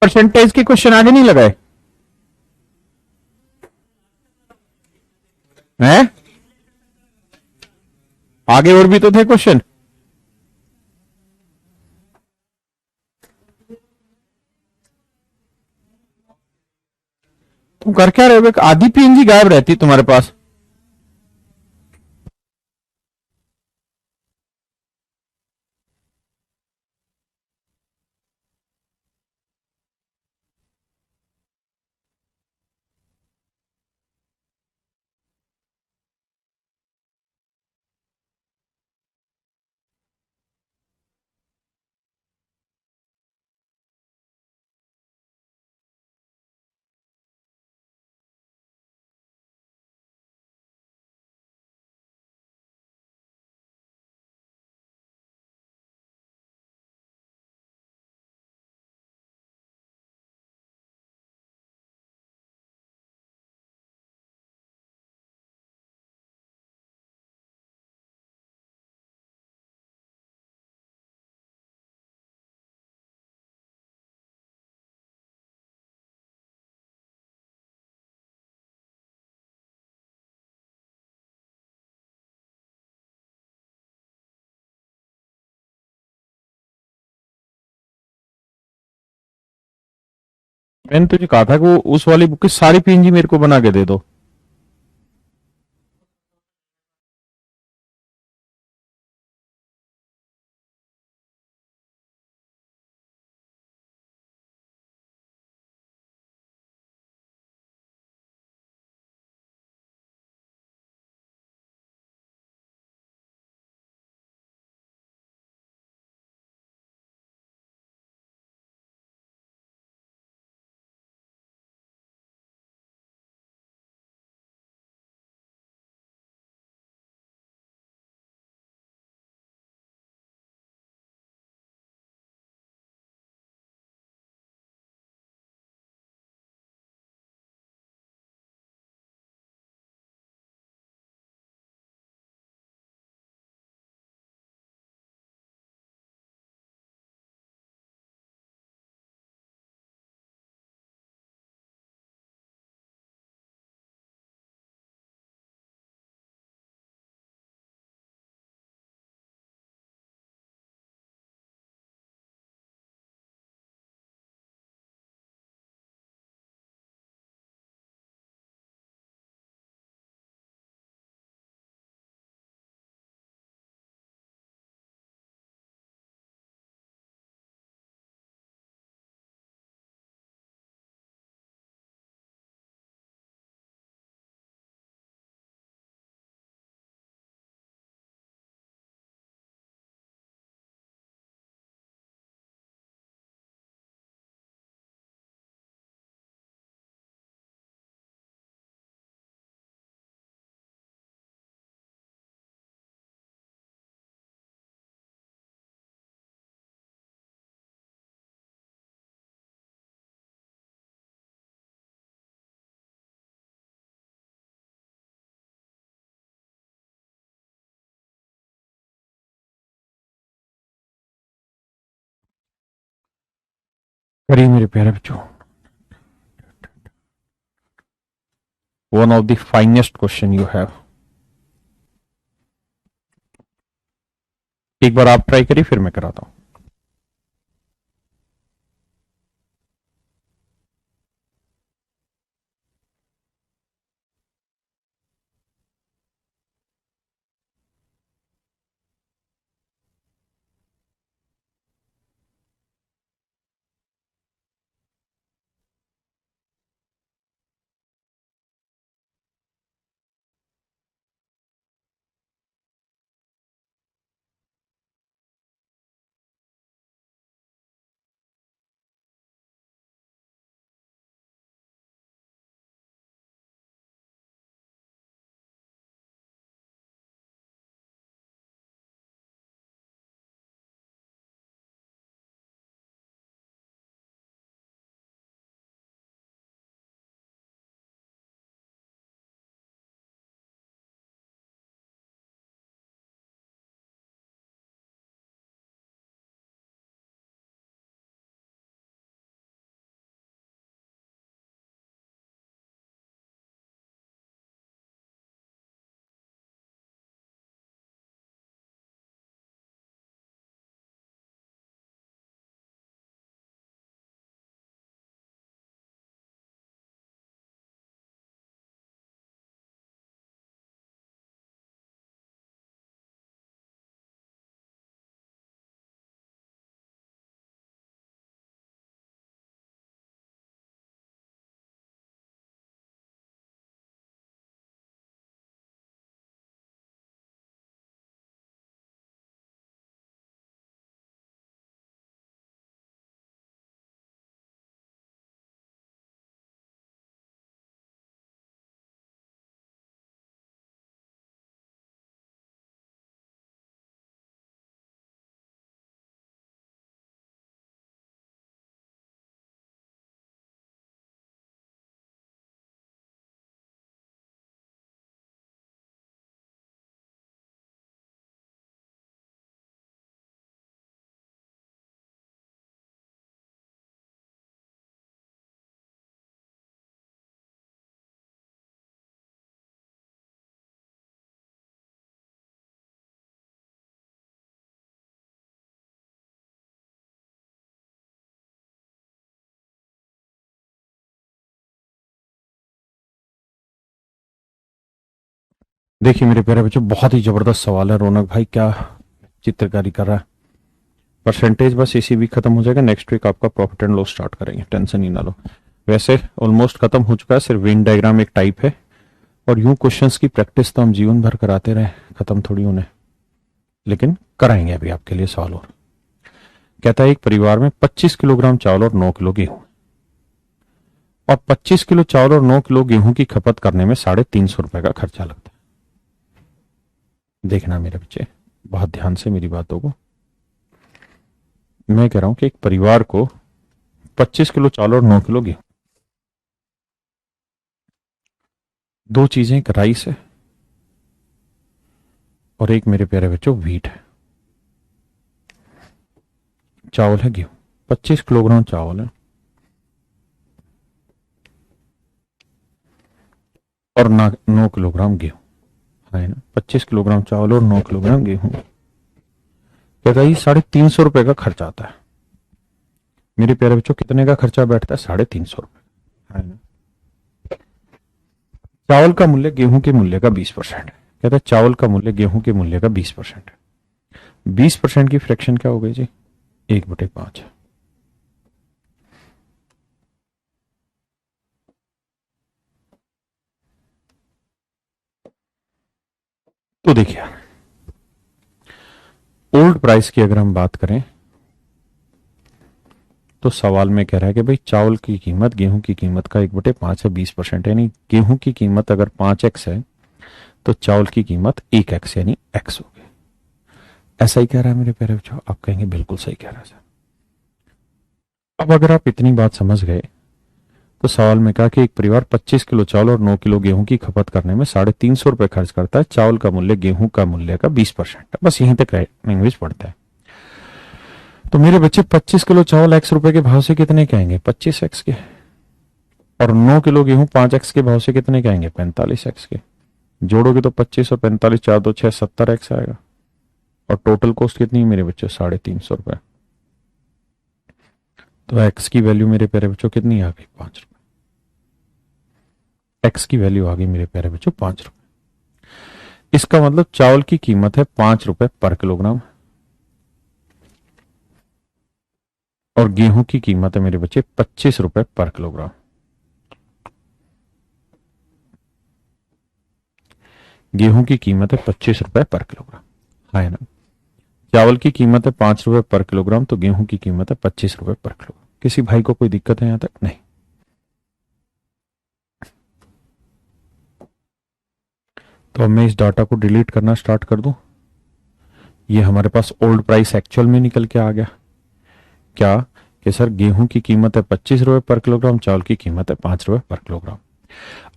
परसेंटेज के क्वेश्चन आगे नहीं लगाए। हैं? आगे और भी तो थे क्वेश्चन। तुम कर क्या रहे हो? एक आधी पीएनजी गायब रहती तुम्हारे पास। मैंने तुझे कहा था कि वो उस वाली बुक की सारी पीएनजी मेरे को बना के दे दो। करिए मेरे प्यारे बच्चों, one of the finest question you have. एक बार आप ट्राई करिए, फिर मैं कराता हूं। देखिए मेरे प्यारे बच्चों, बहुत ही जबरदस्त सवाल है। रौनक भाई क्या चित्रकारी कर रहा है। परसेंटेज बस इसी वीक खत्म हो जाएगा, नेक्स्ट वीक आपका प्रॉफिट एंड लॉस स्टार्ट करेंगे, टेंशन ही ना लो। वैसे ऑलमोस्ट खत्म हो चुका है, सिर्फ वेन डायग्राम एक टाइप है। और यूं क्वेश्चंस की प्रैक्टिस तो हम जीवन भर कराते रहे, खत्म थोड़ी होने, लेकिन कराएंगे अभी आपके लिए सवाल और। कहता है एक परिवार में 25 किलोग्राम चावल और 9 किलो गेहूं, और 25 किलो चावल और 9 किलो गेहूं की खपत करने में 350 रुपए का खर्चा लगता है। देखना मेरे बच्चे, बहुत ध्यान से मेरी बातों को। मैं कह रहा हूं कि एक परिवार को 25 किलो चावल और 9 किलो गेहूं, दो चीजें, एक राइस है और एक मेरे प्यारे बच्चों व्हीट है। चावल है, गेहूं, 25 किलोग्राम चावल है और 9 किलोग्राम गेहूं है ना। 25 किलोग्राम चावल और 9 किलोग्राम गेहूं, कहता है 350 रुपए का खर्चा आता है। मेरे प्यारे बच्चों, कितने का खर्चा बैठता है? 350 रुपए है ना। चावल का मूल्य गेहूं के मूल्य का 20% है। कहता है चावल का मूल्य गेहूं के मूल्य का 20% है। 20% की फ्रैक्शन क्या हो गई जी? 1/5। तो देखिए, ओल्ड प्राइस की अगर हम बात करें तो सवाल में कह रहा है कि भाई चावल की कीमत गेहूं की कीमत का 1/5 है, 20%, यानी गेहूं की कीमत अगर 5x है तो चावल की कीमत 1x यानी x हो गई। ऐसा ही कह रहा है मेरे प्यारे बच्चों? आप कहेंगे बिल्कुल सही कह रहा है सर। अब अगर आप इतनी बात समझ गए तो सवाल में कहा कि एक परिवार 25 किलो चावल और 9 किलो गेहूं की खपत करने में 350 रुपए खर्च करता है। चावल का मूल्य गेहूं का मूल्य का 20% है। बस यहीं तक लैंग्वेज पढ़ता है। तो मेरे बच्चे 25 किलो चावल x रुपए के भाव से कितने कहेंगे? 25x के। और 9 किलो गेहूं 5x के भाव से कितने कहेंगे? 45x के। जोड़ोगे तो 25 और 45, 4 2 6 70x आएगा। और टोटल कॉस्ट कितनी है मेरे बच्चों? 350 रुपए। तो x की वैल्यू मेरे प्यारे बच्चों कितनी आ गई? 5 रुपए। x की वैल्यू आ गई मेरे प्यारे बच्चों 5 रुपए। इसका मतलब चावल की कीमत है 5 रुपए पर किलोग्राम और गेहूं की कीमत है मेरे बच्चे 25 रुपए पर किलोग्राम। गेहूं की कीमत है 25 रुपए पर किलोग्राम, है ना। चावल की कीमत है 5 रुपए पर किलोग्राम, तो गेहूं की कीमत है 25 रुपए पर किलोग्राम। किसी भाई को कोई दिक्कत है यहां तक? नहीं। तो अब मैं इस डाटा को डिलीट करना स्टार्ट कर दूं। ये हमारे पास ओल्ड प्राइस एक्चुअल में निकल के आ गया। क्या कि सर गेहूं की कीमत है 25 रुपए पर किलोग्राम, चावल की कीमत है 5 रुपए पर किलोग्राम।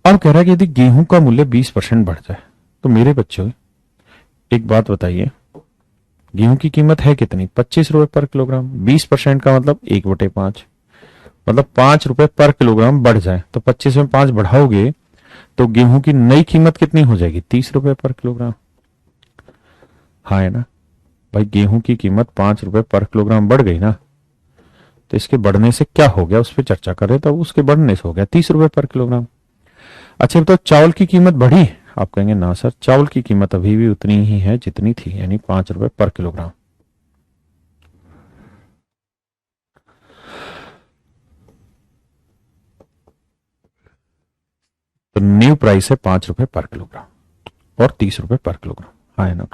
अब कह रहा है कि यदि गेहूं का मूल्य 20% बढ़ जाए तो मेरे बच्चों एक बात बताइए, गेहूं की कीमत है कितनी? 25 रुपए पर किलोग्राम। 20% का मतलब 1/5, मतलब 5 रुपए पर किलोग्राम बढ़ जाए तो 25 में 5 बढ़ाओगे तो गेहूं की नई कीमत कितनी हो जाएगी? 30 रुपए पर किलोग्राम। हाँ है ना भाई, गेहूं की कीमत 5 रुपए पर किलोग्राम बढ़ गई ना, तो इसके बढ़ने से क्या हो गया उस पर चर्चा कर रहे, तो उसके बढ़ने से हो गया 30 रुपए पर किलोग्राम। अच्छा तो चावल की कीमत बढ़ी? आप कहेंगे ना सर, चावल की कीमत अभी भी उतनी ही है जितनी थी, यानी 5 रुपए पर किलोग्राम। तो न्यू प्राइस है 5 रुपए पर किलोग्राम और 30 रुपए पर किलोग्राम, हाँ है ना।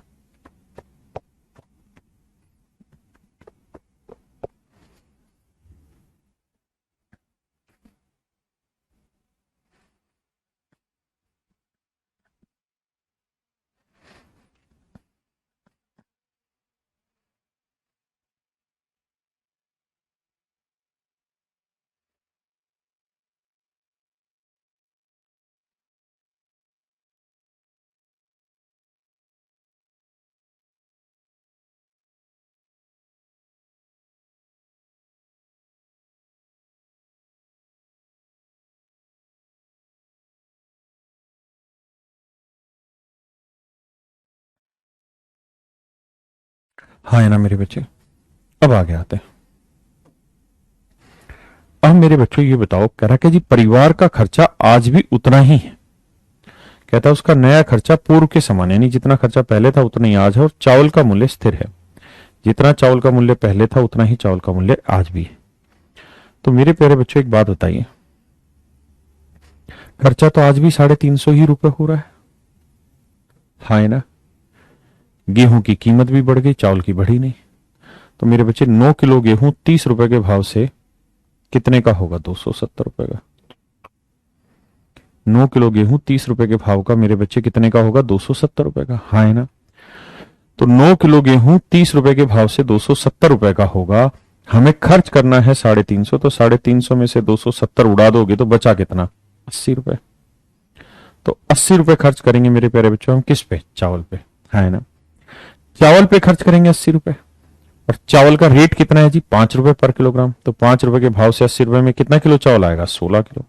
हाँ है ना मेरे बच्चे। अब आगे आते हैं। अब मेरे बच्चों ये बताओ, कह रहा कि जी परिवार का खर्चा आज भी उतना ही है। कहता है उसका नया खर्चा पूर्व के समान, यानी जितना खर्चा पहले था उतना ही आज है, और चावल का मूल्य स्थिर है। जितना चावल का मूल्य पहले था उतना ही चावल का मूल्य आज भी है। तो मेरे प्यारे बच्चों एक बात बताइए, खर्चा तो आज भी 350 ही रुपए हो रहा है, हाँ है ना। गेहूं की कीमत भी बढ़ गई, चावल की बढ़ी नहीं। तो मेरे बच्चे 9 किलो गेहूं 30 रुपए के भाव से कितने का होगा? 270 रुपए का। 9 किलो गेहूं 30 रुपए के भाव का मेरे बच्चे कितने का होगा? 270 रुपए का, हाँ है ना। तो 9 किलो गेहूं 30 रुपए के भाव से 270 रुपए का होगा। हमें खर्च करना है 350, तो 350 में से 270 उड़ा दोगे तो बचा कितना? 80 रुपए। तो 80 रुपए खर्च करेंगे मेरे प्यारे बच्चों हम किस पे? चावल पे, है ना। चावल पे खर्च करेंगे 80 रुपए, और चावल का रेट कितना है जी? 5 रुपए पर किलोग्राम। तो 5 रुपए के भाव से 80 रुपए में कितना किलो चावल आएगा? 16 किलो।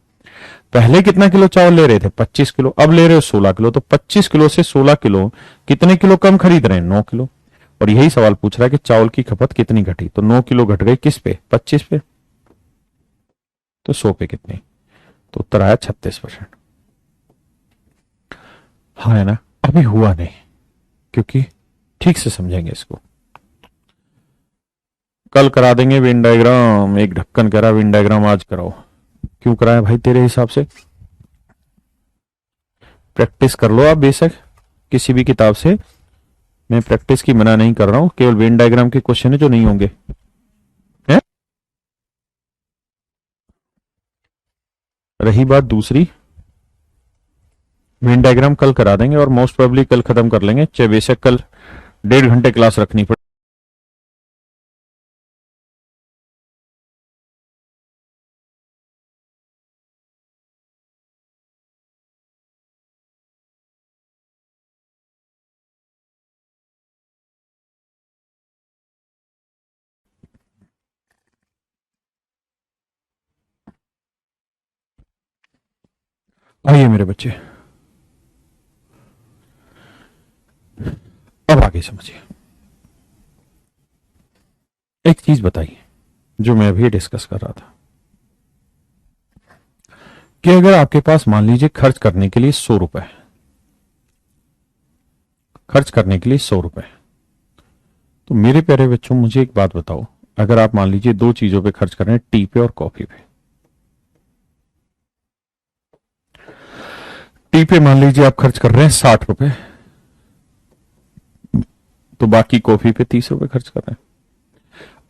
पहले कितना किलो चावल ले रहे थे? 25 किलो, अब ले रहे हो 16 किलो। तो 25 किलो से 16 किलो कितने किलो कम खरीद रहे हैं? 9 किलो। और यही सवाल पूछ रहा है कि चावल की खपत कितनी घटी? तो 9 किलो घट गई किस पे? 25 पे। तो 100 पे कितनी? तो उत्तर आया 36%। हाँ है ना। अभी हुआ नहीं, क्योंकि ठीक से समझेंगे इसको। कल करा देंगे वेन डायग्राम। एक ढक्कन कह रहा वेन डायग्राम आज कराओ। क्यों कराया भाई तेरे हिसाब से? प्रैक्टिस कर लो आप बेशक किसी भी किताब से, मैं प्रैक्टिस की मना नहीं कर रहा हूं, केवल वेन डायग्राम के क्वेश्चन है जो नहीं होंगे, है? रही बात दूसरी, वेन डायग्राम कल करा देंगे और मोस्ट प्रोबेबली कल खत्म कर लेंगे, चाहे बेशक कल 1.5 घंटे क्लास रखनी पड़े। आइए मेरे बच्चे, अब आगे समझिए। एक चीज बताइए जो मैं अभी डिस्कस कर रहा था, कि अगर आपके पास मान लीजिए खर्च करने के लिए 100 रुपए, खर्च करने के लिए 100 रुपए, तो मेरे प्यारे बच्चों मुझे एक बात बताओ, अगर आप मान लीजिए दो चीजों पे खर्च कर रहे हैं, टी पे और कॉफी पे। टी पे मान लीजिए आप खर्च कर रहे हैं 60 रुपए, तो बाकी कॉफी पे 30 रुपए खर्च कर रहे हैं।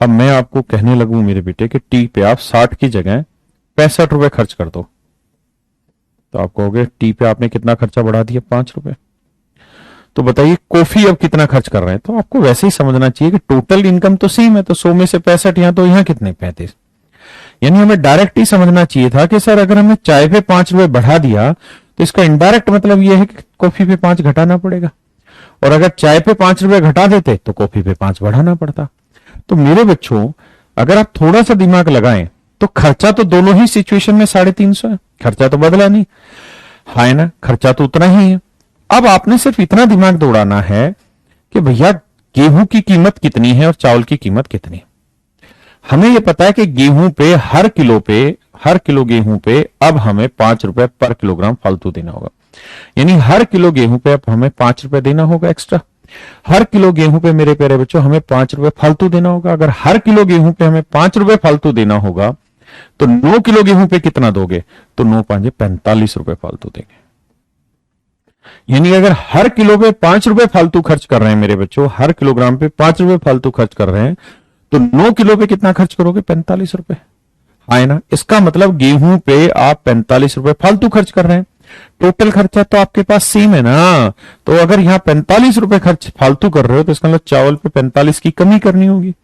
अब मैं आपको कहने लगूं मेरे बेटे कि टी पे आप 60 की जगह 65 रुपए खर्च कर दो, तो आप कहोगे टी पे आपने कितना खर्चा बढ़ा दिया? 5 रुपए। तो बताइए कॉफी अब कितना खर्च कर रहे हैं? तो आपको वैसे ही समझना चाहिए कि टोटल इनकम तो सेम है, तो 100 में से 65, यहां तो यहां कितने? 35। यानी हमें डायरेक्ट ही समझना चाहिए था कि सर अगर हमने चाय पे 5 रुपए बढ़ा दिया तो इसका इनडायरेक्ट मतलब यह है कि कॉफी पे 5 घटाना पड़ेगा, और अगर चाय पे 5 रुपए घटा देते तो कॉफी पे 5 बढ़ाना पड़ता। तो मेरे बच्चों अगर आप थोड़ा सा दिमाग लगाएं तो खर्चा तो दोनों ही सिचुएशन में 350 है, खर्चा तो बदला नहीं, है ना, खर्चा तो उतना ही है। अब आपने सिर्फ इतना दिमाग दौड़ाना है कि भैया गेहूं की कीमत कितनी है और चावल की कीमत कितनी है। हमें यह पता है कि गेहूं पे हर किलो गेहूं पे अब हमें 5 रुपए पर किलोग्राम फालतू देना होगा, यानी हर किलो गेहूं पे अब हमें 5 रुपए देना होगा एक्स्ट्रा। हर किलो गेहूं पे मेरे प्यारे बच्चों हमें 5 रुपए फालतू देना होगा। अगर हर किलो गेहूं पे हमें 5 रुपए फालतू देना होगा तो 9 किलो गेहूं पे कितना दोगे? तो 9 5 45 रुपए फालतू देंगे। यानी अगर हर किलो पे 5 रुपए फालतू खर्च कर रहे हैं मेरे बच्चों, हर किलोग्राम पे 5 रुपए फालतू खर्च कर रहे हैं, तो 9 किलो पे कितना खर्च करोगे? 45 रुपए, है ना। इसका मतलब गेहूं पे आप 45 रुपए फालतू खर्च कर रहे हैं। टोटल खर्चा तो आपके पास सेम है ना, तो अगर यहां 45 रुपए खर्च फालतू कर रहे हो तो इसका मतलब चावल पे 45 की कमी करनी होगी,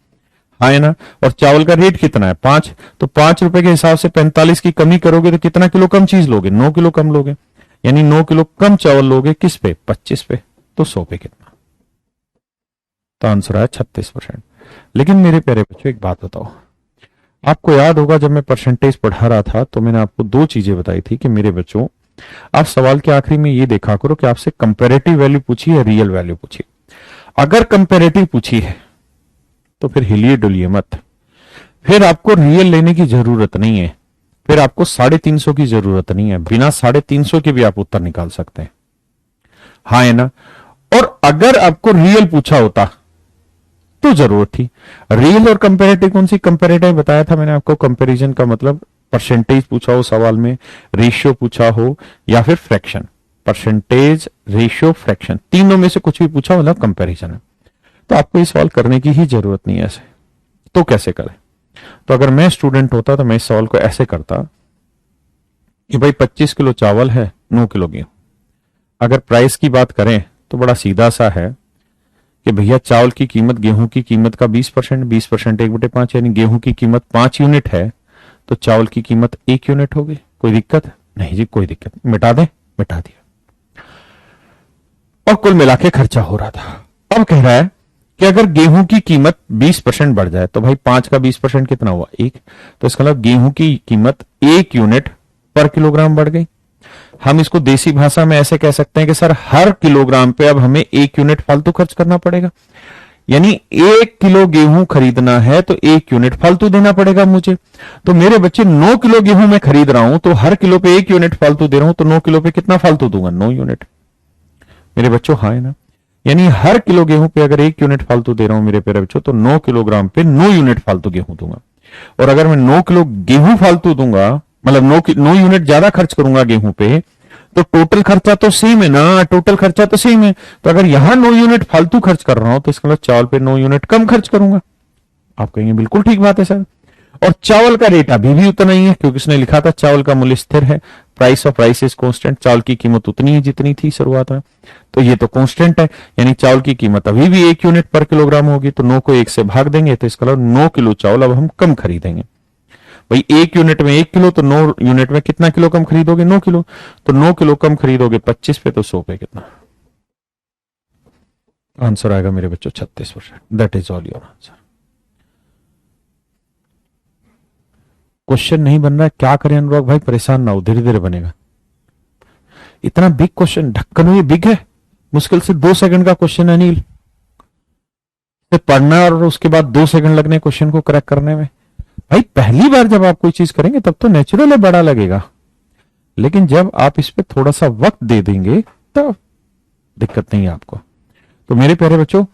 है ना। और चावल का रेट कितना है? 5, तो 5 रुपए के हिसाब से 45 की कमी करोगे तो कितना किलो कम चीज लोगे? 9 किलो कम लोगे, यानी 9 किलो कम चावल लोगे किस पे? 25 पे। तो 100 पे कितना? तो आंसर आया 36%। लेकिन मेरे प्यारे बच्चों एक बात बताओ, आपको याद होगा जब मैं परसेंटेज पढ़ा रहा था तो मैंने आपको दो चीजें बताई थी कि मेरे बच्चों आप सवाल के आखिरी में ये देखा करो कि आपसे कंपैरेटिव वैल्यू पूछी है, रियल वैल्यू पूछी। अगर कंपैरेटिव पूछी है तो फिर हिलिए डुलिए मत, फिर आपको रियल लेने की जरूरत नहीं है, फिर आपको 350 की जरूरत नहीं है, बिना 350 के भी आप उत्तर निकाल सकते हैं। हाँ है ना। और अगर आपको रियल पूछा होता तो जरूरत थी। रियल और कंपेरेटिव कौन सी? कंपेरेटिव बताया था मैंने आपको, कंपैरिजन का मतलब परसेंटेज पूछा हो सवाल में, रेशियो पूछा हो, या फिर फ्रैक्शन। परसेंटेज, रेशियो, फ्रैक्शन, तीनों में से कुछ भी पूछा मतलब कंपैरिजन है। तो आपको ये सवाल करने की ही जरूरत नहीं है ऐसे। तो कैसे करें? तो अगर मैं स्टूडेंट होता तो मैं इस सवाल को ऐसे करता कि भाई 25 किलो चावल है, 9 किलो गेहूं। अगर प्राइस की बात करें तो बड़ा सीधा सा है कि भैया चावल की कीमत गेहूं की कीमत का 20%, 20% 1/5, यानी गेहूं की कीमत 5 यूनिट है तो चावल की कीमत 1 यूनिट होगी। कोई दिक्कत नहीं जी, कोई दिक्कत, मिटा दें, मिटा दिया। और कुल मिला के खर्चा हो रहा था। अब कह रहा है कि अगर गेहूं की कीमत 20% बढ़ जाए तो भाई 5 का 20% कितना हुआ? 1। तो इसका मतलब गेहूं की कीमत 1 यूनिट पर किलोग्राम बढ़ गई। हम इसको देसी भाषा में ऐसे कह सकते हैं कि सर हर किलोग्राम पे अब हमें 1 यूनिट फालतू खर्च करना पड़ेगा। यानी 1 किलो गेहूं खरीदना है तो 1 यूनिट फालतू देना पड़ेगा मुझे। तो मेरे बच्चे 9 किलो गेहूं मैं खरीद रहा हूं तो हर किलो पे 1 यूनिट फालतू दे रहा हूं, तो 9 किलो पे कितना फालतू दूंगा? 9 यूनिट। मेरे बच्चों हाँ है ना। यानी हर किलो गेहूं पे अगर 1 यूनिट फालतू दे रहा हूं मेरे प्यारे बच्चों, तो 9 किलोग्राम पे 9 यूनिट फालतू गेहूं दूंगा। और अगर मैं 9 किलो गेहूं फालतू दूंगा, मतलब 9 यूनिट ज्यादा खर्च करूंगा गेहूं पे, तो टोटल खर्चा तो सेम है ना, टोटल खर्चा तो सेम है। तो अगर यहां 9 यूनिट फालतू खर्च कर रहा हूं तो इसका मतलब चावल पे 9 यूनिट कम खर्च करूंगा। आप कहेंगे बिल्कुल ठीक बात है सर। और चावल का रेट अभी भी उतना ही है क्योंकि उसने लिखा था चावल का मूल्य स्थिर है, price of rice is constant. चावल की कीमत उतनी ही जितनी थी शुरुआत में, तो ये तो कांस्टेंट है। यानी चावल की कीमत अभी भी 1 यूनिट पर किलोग्राम होगी। तो 9 को 1 से भाग देंगे तो इसका मतलब 9 किलो चावल अब हम कम खरीदेंगे। भाई 1 यूनिट में 1 किलो, तो 9 यूनिट में कितना किलो कम खरीदोगे? 9 किलो। तो 9 किलो कम खरीदोगे 25 पे, तो 100 पे कितना आंसर आएगा मेरे बच्चों? 36%। That is all your answer. Question नहीं बन रहा है, क्या करें अनुराग भाई? परेशान ना हो, धीरे धीरे बनेगा। इतना बिग क्वेश्चन, ढक्कन हुई बिग है, मुश्किल से 2 सेकंड का क्वेश्चन है अनिल। पढ़ना और उसके बाद 2 सेकंड लगने क्वेश्चन को करेक्ट करने में। भाई पहली बार जब आप कोई चीज करेंगे तब तो नेचुरल है, बड़ा लगेगा, लेकिन जब आप इस पे थोड़ा सा वक्त दे देंगे तो दिक्कत नहीं है आपको। तो मेरे प्यारे बच्चों,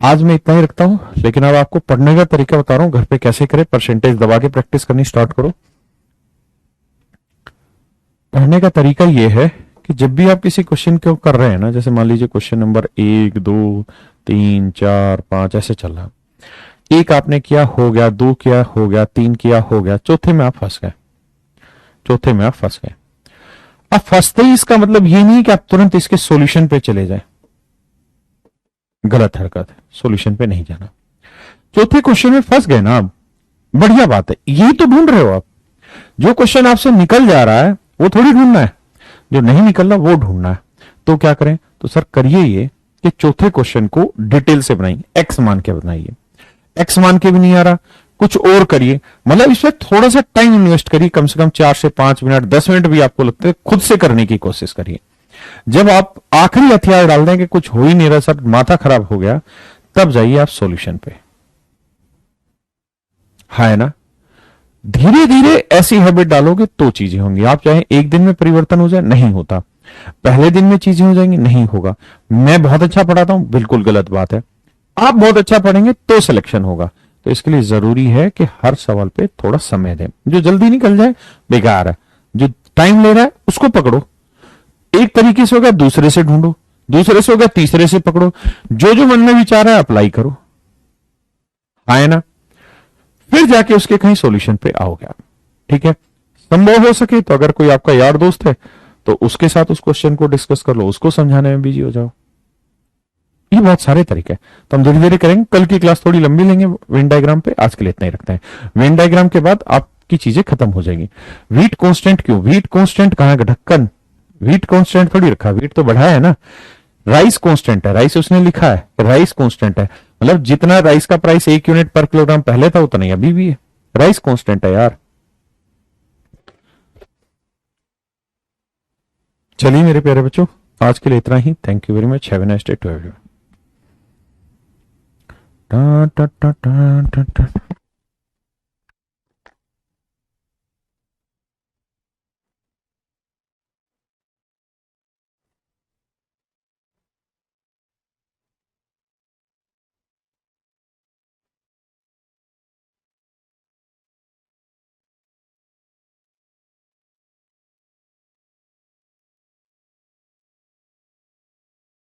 आज मैं इतना ही रखता हूं, लेकिन अब आपको पढ़ने का तरीका बता रहा हूं, घर पे कैसे करें। परसेंटेज दबा के प्रैक्टिस करनी स्टार्ट करो। पढ़ने का तरीका यह है कि जब भी आप किसी क्वेश्चन को कर रहे हैं ना, जैसे मान लीजिए क्वेश्चन नंबर 1, 2, 3, 4, 5 ऐसे चल रहा, 1 आपने किया हो गया, 2 किया हो गया, 3 किया हो गया, चौथे में आप फंस गए। चौथे में आप फंस गए। अब फंसते ही इसका मतलब ये नहीं कि आप तुरंत इसके सॉल्यूशन पे चले जाए, गलत हरकत है, सॉल्यूशन पे नहीं जाना। चौथे क्वेश्चन में फंस गए ना आप, बढ़िया बात है, यही तो ढूंढ रहे हो आप। जो क्वेश्चन आपसे निकल जा रहा है वो थोड़ी ढूंढना है, जो नहीं निकल रहा वो ढूंढना है। तो क्या करें? तो सर करिए ये कि चौथे क्वेश्चन को डिटेल से बनाइए, एक्स मान के बनाइए। एक्स मान के भी नहीं आ रहा, कुछ और करिए, मतलब इसमें थोड़ा सा टाइम इन्वेस्ट करिए, कम से कम 4 से 5 मिनट, 10 मिनट भी आपको लगता है, खुद से करने की कोशिश करिए। जब आप आखिरी हथियार डाल दें कि कुछ हो ही नहीं रहा सर, माथा खराब हो गया, तब जाइए आप सॉल्यूशन पे। है ना? धीरे धीरे ऐसी हैबिट डालोगे तो चीजें होंगी। आप चाहे एक दिन में परिवर्तन हो जाए, नहीं होता। पहले दिन में चीजें हो जाएंगी, नहीं होगा। मैं बहुत अच्छा पढ़ाता हूं, बिल्कुल गलत बात है। आप बहुत अच्छा पढ़ेंगे तो सिलेक्शन होगा। तो इसके लिए जरूरी है कि हर सवाल पे थोड़ा समय दें। जो जल्दी निकल जाए बेकार है, जो टाइम ले रहा है उसको पकड़ो। एक तरीके से होगा दूसरे से ढूंढो, दूसरे से होगा तीसरे से पकड़ो, जो जो मन में विचार है अप्लाई करो। आए ना? फिर जाके उसके कहीं सॉल्यूशन पे आओगे आप। ठीक है? संभव हो सके तो अगर कोई आपका यार दोस्त है तो उसके साथ उस क्वेश्चन को डिस्कस कर लो, उसको समझाने में बिजी हो जाओ। ये बहुत सारे तरीके हैं, तो हम धीरे धीरे करेंगे। कल की क्लास थोड़ी लंबी लेंगे वेन डायग्राम पे, आज के लिए इतना ही रखते हैं। वेन डायग्राम के बाद आपकी चीजें खत्म हो जाएंगी। वीट कांस्टेंट क्यों? वीट कांस्टेंट कहां? ढक्कन। वीट कांस्टेंट थोड़ी रखा, वीट तो बढ़ाया है ना। राइस कांस्टेंट है, राइस उसने लिखा है, राइस कांस्टेंट है, मतलब जितना राइस का प्राइस 1 यूनिट पर किलोग्राम पहले था उतना ही अभी भी है। राइस कांस्टेंट है यार। चलिए मेरे प्यारे बच्चों, आज के लिए इतना ही। Thank you very much. Have a nice day to everyone.